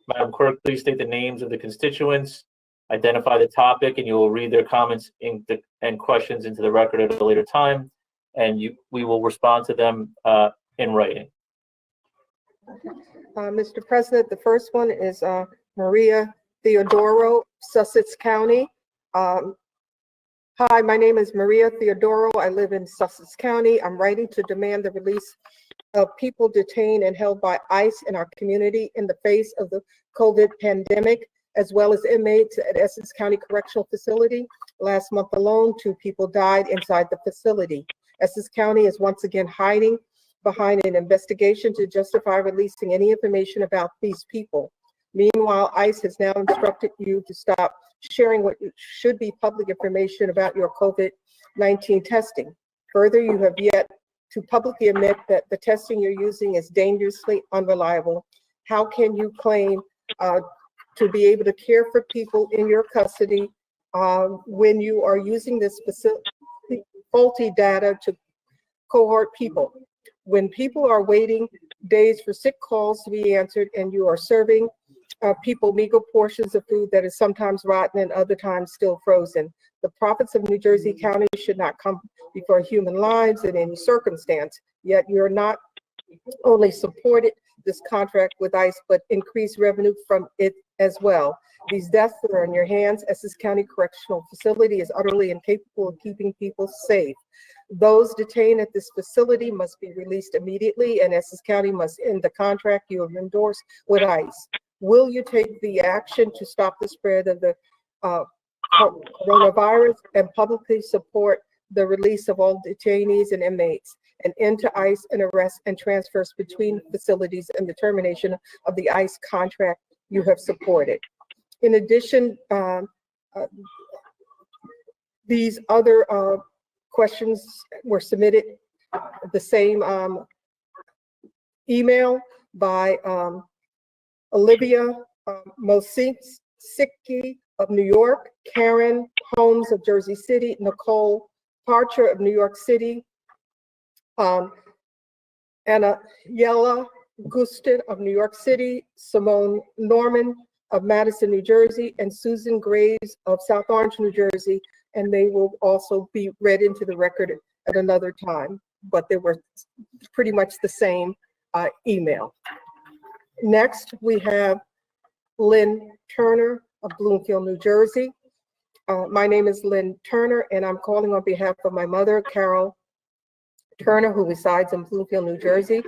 Madam Clerk, please state the names of the constituents, identify the topic, and you will read their comments and questions into the record at a later time, and we will respond to them in writing. Mr. President, the first one is Maria Theodoro, Sussex County. Hi, my name is Maria Theodoro. I live in Sussex County. I'm writing to demand the release of people detained and held by ICE in our community in the face of the COVID pandemic, as well as inmates at Essex County Correctional Facility. Last month alone, 2 people died inside the facility. Essex County is once again hiding behind an investigation to justify releasing any information about these people. Meanwhile, ICE has now instructed you to stop sharing what should be public information about your COVID-19 testing. Further, you have yet to publicly admit that the testing you're using is dangerously unreliable? How can you claim to be able to care for people in your custody when you are using this faulty data to cohort people? When people are waiting days for sick calls to be answered and you are serving people meager portions of food that is sometimes rotten and other times still frozen. The profits of New Jersey County should not come before human lives in any circumstance, yet you're not only supported this contract with ICE, but increased revenue from it as well. These deaths that are in your hands, Essex County Correctional Facility is utterly incapable of keeping people safe. Those detained at this facility must be released immediately, and Essex County must end the contract you have endorsed with ICE. Will you take the action to stop the spread of the coronavirus and publicly support the release of all detainees and inmates, and end to ICE and arrest and transfers between facilities and the termination of the ICE contract you have supported? In addition, these other questions were submitted the same email by Olivia Mosicki of New York, Karen Holmes of Jersey City, Nicole Parcher of New York City, Anna Yella Gustin of New York City, Simone Norman of Madison, New Jersey, and Susan Graves of South Orange, New Jersey, and they will also be read into the record at another time, but they were pretty much the same email. Next, we have Lynn Turner of Bloomfield, New Jersey. My name is Lynn Turner, and I'm calling on behalf of my mother, Carol Turner, who resides in Bloomfield, New Jersey.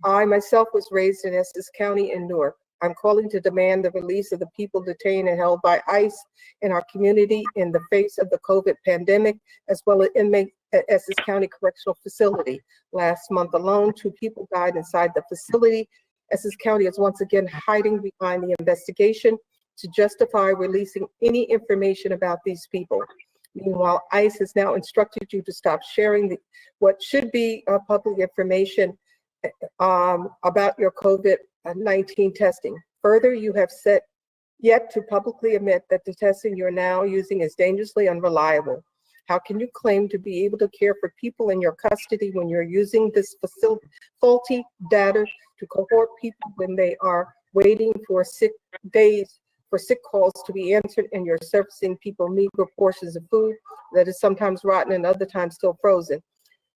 I myself was raised in Essex County in Newark. I'm calling to demand the release of the people detained and held by ICE in our community in the face of the COVID pandemic, as well as inmates at Essex County Correctional Facility. Last month alone, 2 people died inside the facility. Essex County is once again hiding behind the investigation to justify releasing any information about these people. Meanwhile, ICE has now instructed you to stop sharing what should be public information about your COVID-19 testing. Further, you have yet to publicly admit that the testing you're now using is dangerously unreliable. How can you claim to be able to care for people in your custody when you're using this faulty data to cohort people when they are waiting for sick calls to be answered, and you're servicing people meager portions of food that is sometimes rotten and other times still frozen?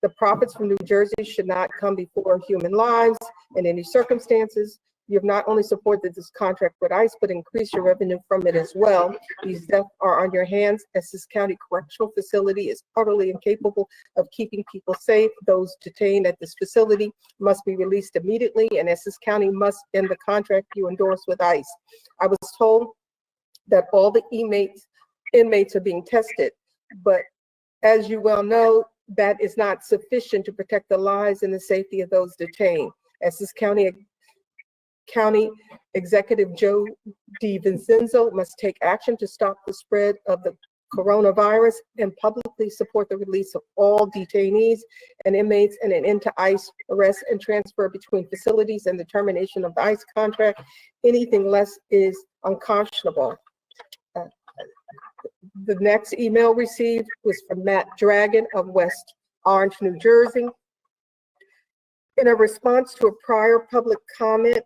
The profits from New Jersey should not come before human lives in any circumstances. You have not only supported this contract with ICE, but increased your revenue from it as well. These deaths are on your hands. Essex County Correctional Facility is utterly incapable of keeping people safe. Those detained at this facility must be released immediately, and Essex County must end the contract you endorse with ICE. I was told that all the inmates are being tested, but as you well know, that is not sufficient to protect the lives and the safety of those detained. Essex County Executive Joe DiVincenzo must take action to stop the spread of the coronavirus and publicly support the release of all detainees and inmates and an end to ICE arrest and transfer between facilities and the termination of the ICE contract. Anything less is unconscionable. The next email received was from Matt Dragon of West Orange, New Jersey. In a response to a prior public comment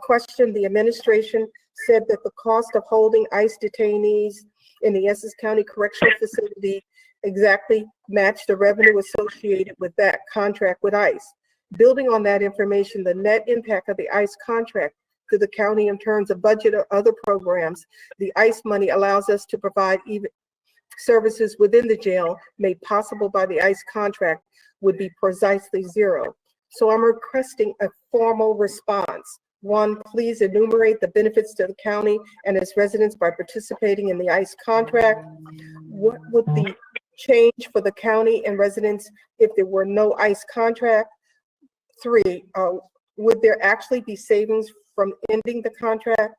question, the administration said that the cost of holding ICE detainees in the Essex County Correctional Facility exactly matched the revenue associated with that contract with ICE. Building on that information, the net impact of the ICE contract to the county in terms of budget or other programs, the ICE money allows us to provide even services within the jail made possible by the ICE contract would be precisely zero. So I'm requesting a formal response. 1, please enumerate the benefits to the county and its residents by participating in the ICE contract. What would the change for the county and residents if there were no ICE contract? 3, would there actually be savings from ending the contract?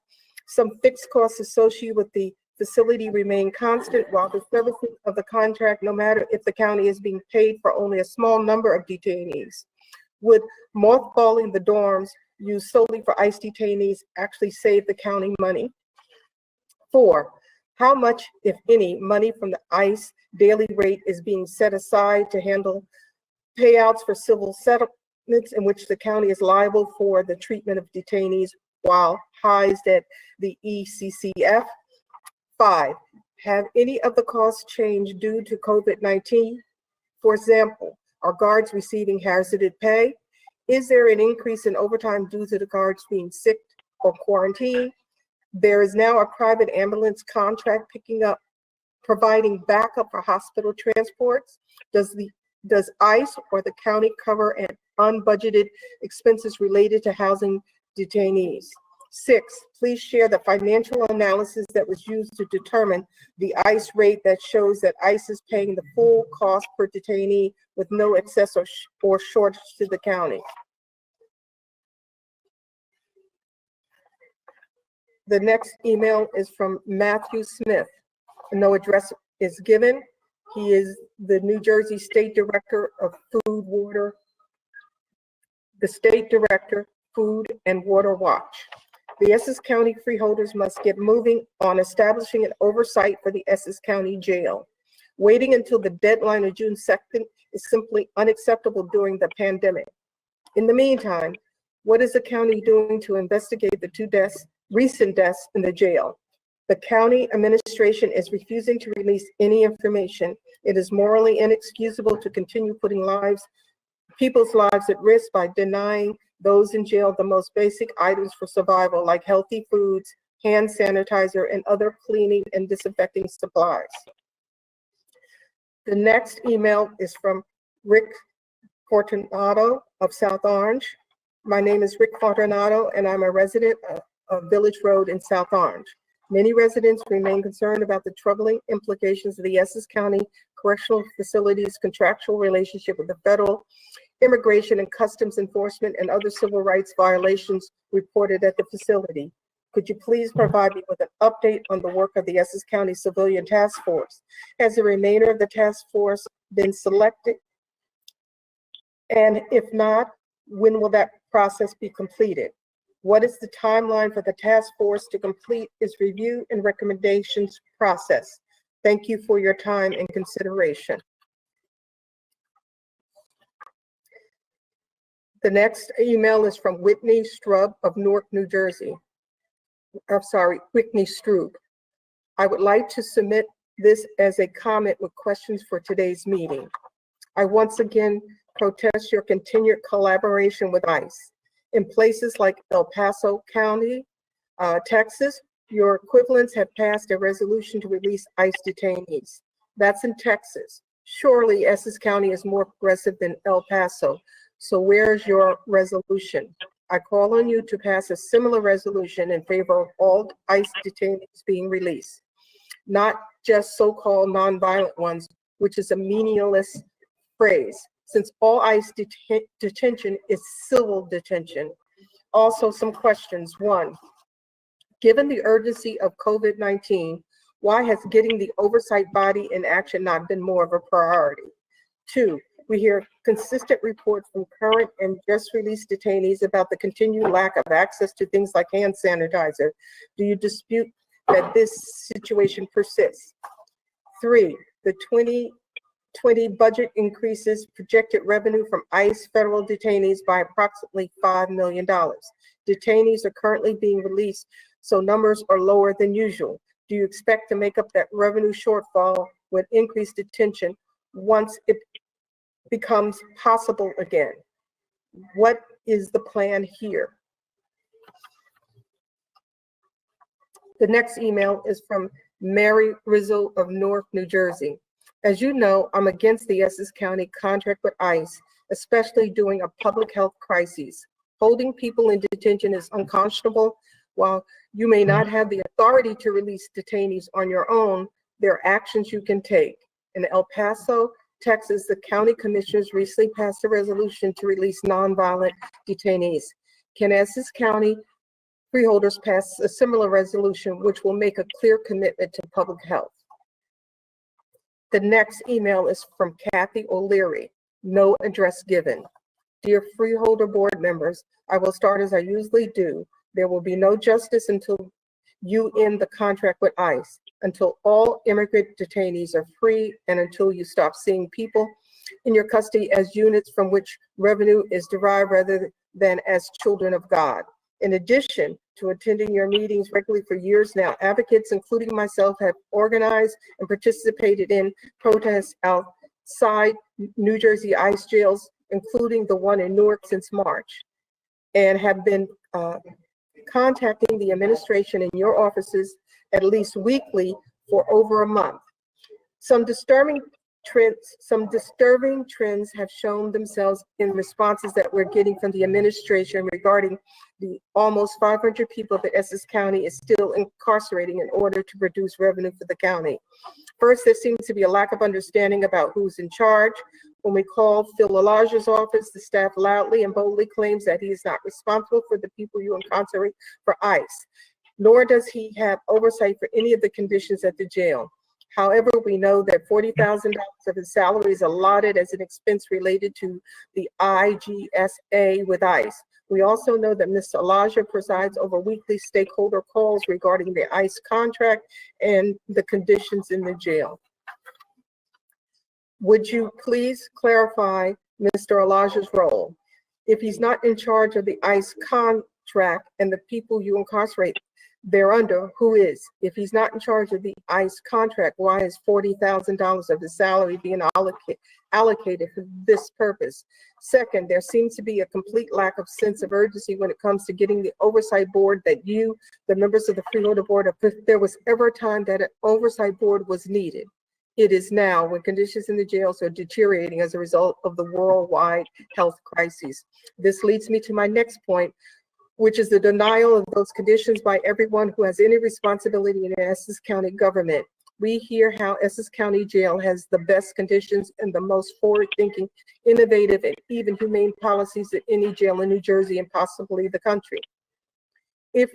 Some fixed costs associated with the facility remain constant while the services of the contract, no matter if the county is being paid for only a small number of detainees? Would mothballing the dorms used solely for ICE detainees actually save the county money? 4, how much, if any, money from the ICE daily rate is being set aside to handle payouts for civil settlements in which the county is liable for the treatment of detainees while housed at the ECCF? 5, have any of the costs changed due to COVID-19? For example, are guards receiving hazarded pay? Is there an increase in overtime due to the guards being sick or quarantined? There is now a private ambulance contract providing backup for hospital transports. Does ICE or the county cover an unbudgeted expenses related to housing detainees? 6, please share the financial analysis that was used to determine the ICE rate that shows that ICE is paying the full cost per detainee with no excess or shortage to the county. The next email is from Matthew Smith. No address is given. He is the New Jersey State Director of Food, Water, the State Director, Food and Water Watch. The Essex County freeholders must get moving on establishing an oversight for the Essex County Jail. Waiting until the deadline of June 2nd is simply unacceptable during the pandemic. In the meantime, what is the county doing to investigate the 2 recent deaths in the jail? The county administration is refusing to release any information. It is morally inexcusable to continue putting people's lives at risk by denying those in jail the most basic items for survival, like healthy foods, hand sanitizer, and other cleaning and disinfecting supplies. The next email is from Rick Fortunato of South Orange. My name is Rick Fortunato, and I'm a resident of Village Road in South Orange. Many residents remain concerned about the troubling implications of the Essex County Correctional Facility's contractual relationship with the federal Immigration and Customs Enforcement and other civil rights violations reported at the facility. Could you please provide me with an update on the work of the Essex County Civilian Task Force? Has the remainder of the task force been selected? And if not, when will that process be completed? What is the timeline for the task force to complete its review and recommendations process? Thank you for your time and consideration. The next email is from Whitney Strub of Newark, New Jersey. Whitney Strub. I would like to submit this as a comment with questions for today's meeting. I once again protest your continued collaboration with ICE. In places like El Paso County, Texas, your equivalents have passed a resolution to release ICE detainees. That's in Texas. Surely Essex County is more progressive than El Paso. So where's your resolution? I call on you to pass a similar resolution in favor of all ICE detainees being released, not just so-called nonviolent ones, which is a meaningless phrase, since all ICE detention is civil detention. Also, some questions. 1, given the urgency of COVID-19, why has getting the oversight body in action not been more of a priority? 2, we hear consistent reports from current and just released detainees about the continued lack of access to things like hand sanitizer. Do you dispute that this situation persists? 3, the 2020 budget increases projected revenue from ICE federal detainees by approximately $5 million. Detainees are currently being released, so numbers are lower than usual. Do you expect to make up that revenue shortfall with increased detention once it becomes possible again? What is the plan here? The next email is from Mary Rizzo of Newark, New Jersey. As you know, I'm against the Essex County contract with ICE, especially during a public health crisis. Holding people in detention is unconscionable. While you may not have the authority to release detainees on your own, there are actions you can take. In El Paso, Texas, the county commissioners recently passed a resolution to release nonviolent detainees. Can Essex County Freeholders passed a similar resolution which will make a clear commitment to public health. The next email is from Kathy O'Leary, no address given. Dear Freeholder board members, I will start as I usually do. There will be no justice until you end the contract with ICE, until all immigrant detainees are free, and until you stop seeing people in your custody as units from which revenue is derived rather than as children of God. In addition to attending your meetings regularly for years now, advocates, including myself, have organized and participated in protests outside New Jersey ICE jails, including the one in Newark since March, and have been contacting the administration in your offices at least weekly for over a month. Some disturbing trends have shown themselves in responses that we're getting from the administration regarding the almost 500 people that Essex County is still incarcerating in order to produce revenue for the county. First, there seems to be a lack of understanding about who's in charge. When we call Phil Elijah's office, the staff loudly and boldly claims that he is not responsible for the people you incarcerate for ICE, nor does he have oversight for any of the conditions at the jail. However, we know that $40,000 of his salary is allotted as an expense related to the IGSA with ICE. We also know that Mr. Elijah presides over weekly stakeholder calls regarding the ICE contract and the conditions in the jail. Would you please clarify Mr. Elijah's role? If he's not in charge of the ICE contract and the people you incarcerate thereunder, who is? If he's not in charge of the ICE contract, why is $40,000 of his salary being allocated for this purpose? Second, there seems to be a complete lack of sense of urgency when it comes to getting the oversight board that you, the members of the Freeholder board, if there was ever a time that an oversight board was needed, it is now, when conditions in the jails are deteriorating as a result of the worldwide health crises. This leads me to my next point, which is the denial of those conditions by everyone who has any responsibility in the Essex County government. We hear how Essex County Jail has the best conditions and the most forward-thinking, innovative, and even humane policies of any jail in New Jersey and possibly the country. If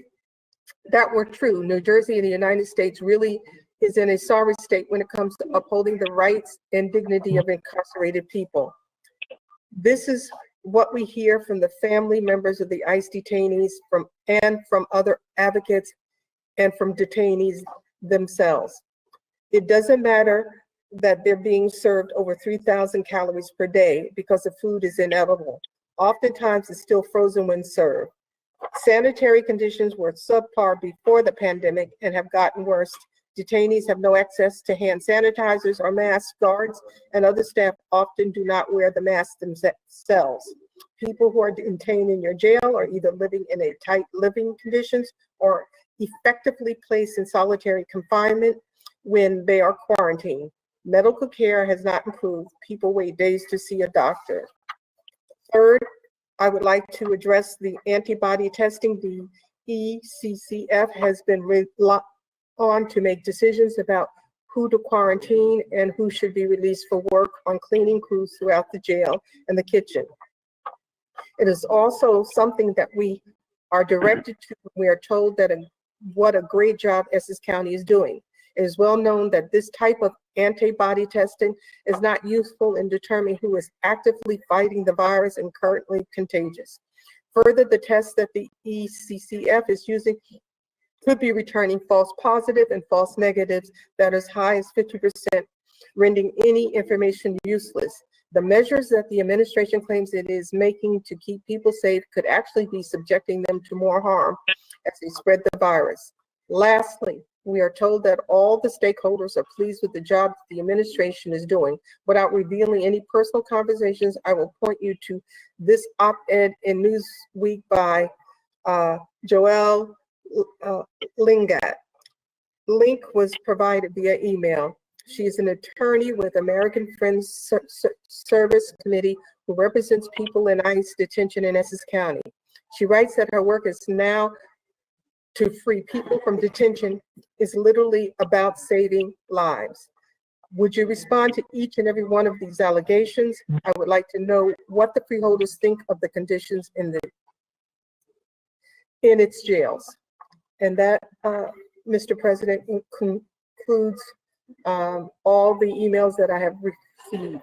that were true, New Jersey and the United States really is in a sorry state when it comes to upholding the rights and dignity of incarcerated people. This is what we hear from the family members of the ICE detainees and from other advocates and from detainees themselves. It doesn't matter that they're being served over 3,000 calories per day because the food is inedible. Oftentimes it's still frozen when served. Sanitary conditions were subpar before the pandemic and have gotten worse. Detainees have no access to hand sanitizers or masks. Guards and other staff often do not wear the masks themselves. People who are detained in your jail are either living in a tight living conditions or effectively placed in solitary confinement when they are quarantined. Medical care has not improved. People wait days to see a doctor. Third, I would like to address the antibody testing. The ECCF has been on to make decisions about who to quarantine and who should be released for work on cleaning crews throughout the jail and the kitchen. It is also something that we are directed to. We are told that what a great job Essex County is doing. It is well known that this type of antibody testing is not useful in determining who is actively fighting the virus and currently contagious. Further, the tests that the ECCF is using could be returning false positive and false negatives that are as high as 50%, rendering any information useless. The measures that the administration claims it is making to keep people safe could actually be subjecting them to more harm as they spread the virus. Lastly, we are told that all the stakeholders are pleased with the job that the administration is doing. Without revealing any personal conversations, I will point you to this op-ed in Newsweek by Joelle Lingat. Link was provided via email. She is an attorney with American Friends Service Committee who represents people in ICE detention in Essex County. She writes that her work is now to free people from detention is literally about saving lives. Would you respond to each and every one of these allegations? I would like to know what the freeholders think of the conditions in the in its jails. And that, Mr. President, concludes all the emails that I have received.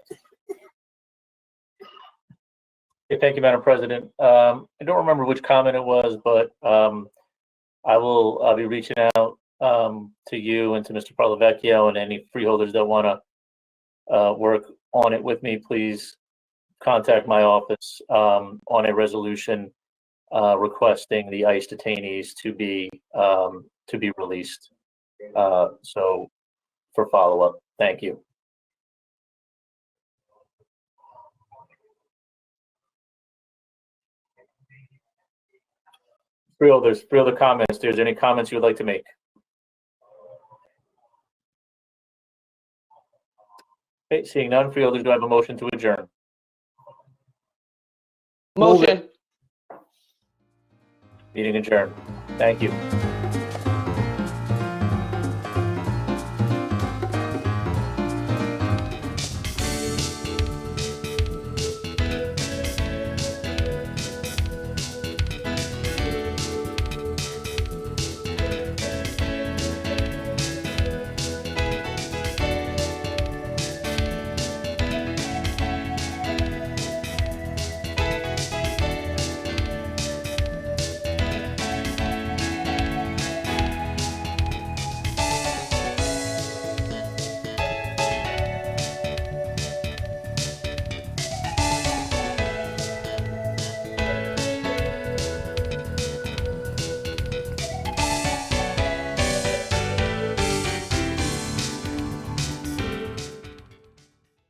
Okay, thank you, Madam President. I don't remember which comment it was, but I'll be reaching out to you and to Mr. Parlavecchio and any freeholders that want to work on it with me. Please contact my office on a resolution requesting the ICE detainees to be released. So for follow-up, thank you. Freeholder comments. There's any comments you would like to make? Okay, seeing none, freeholders, do I have a motion to adjourn? Motion. Meeting adjourned. Thank you.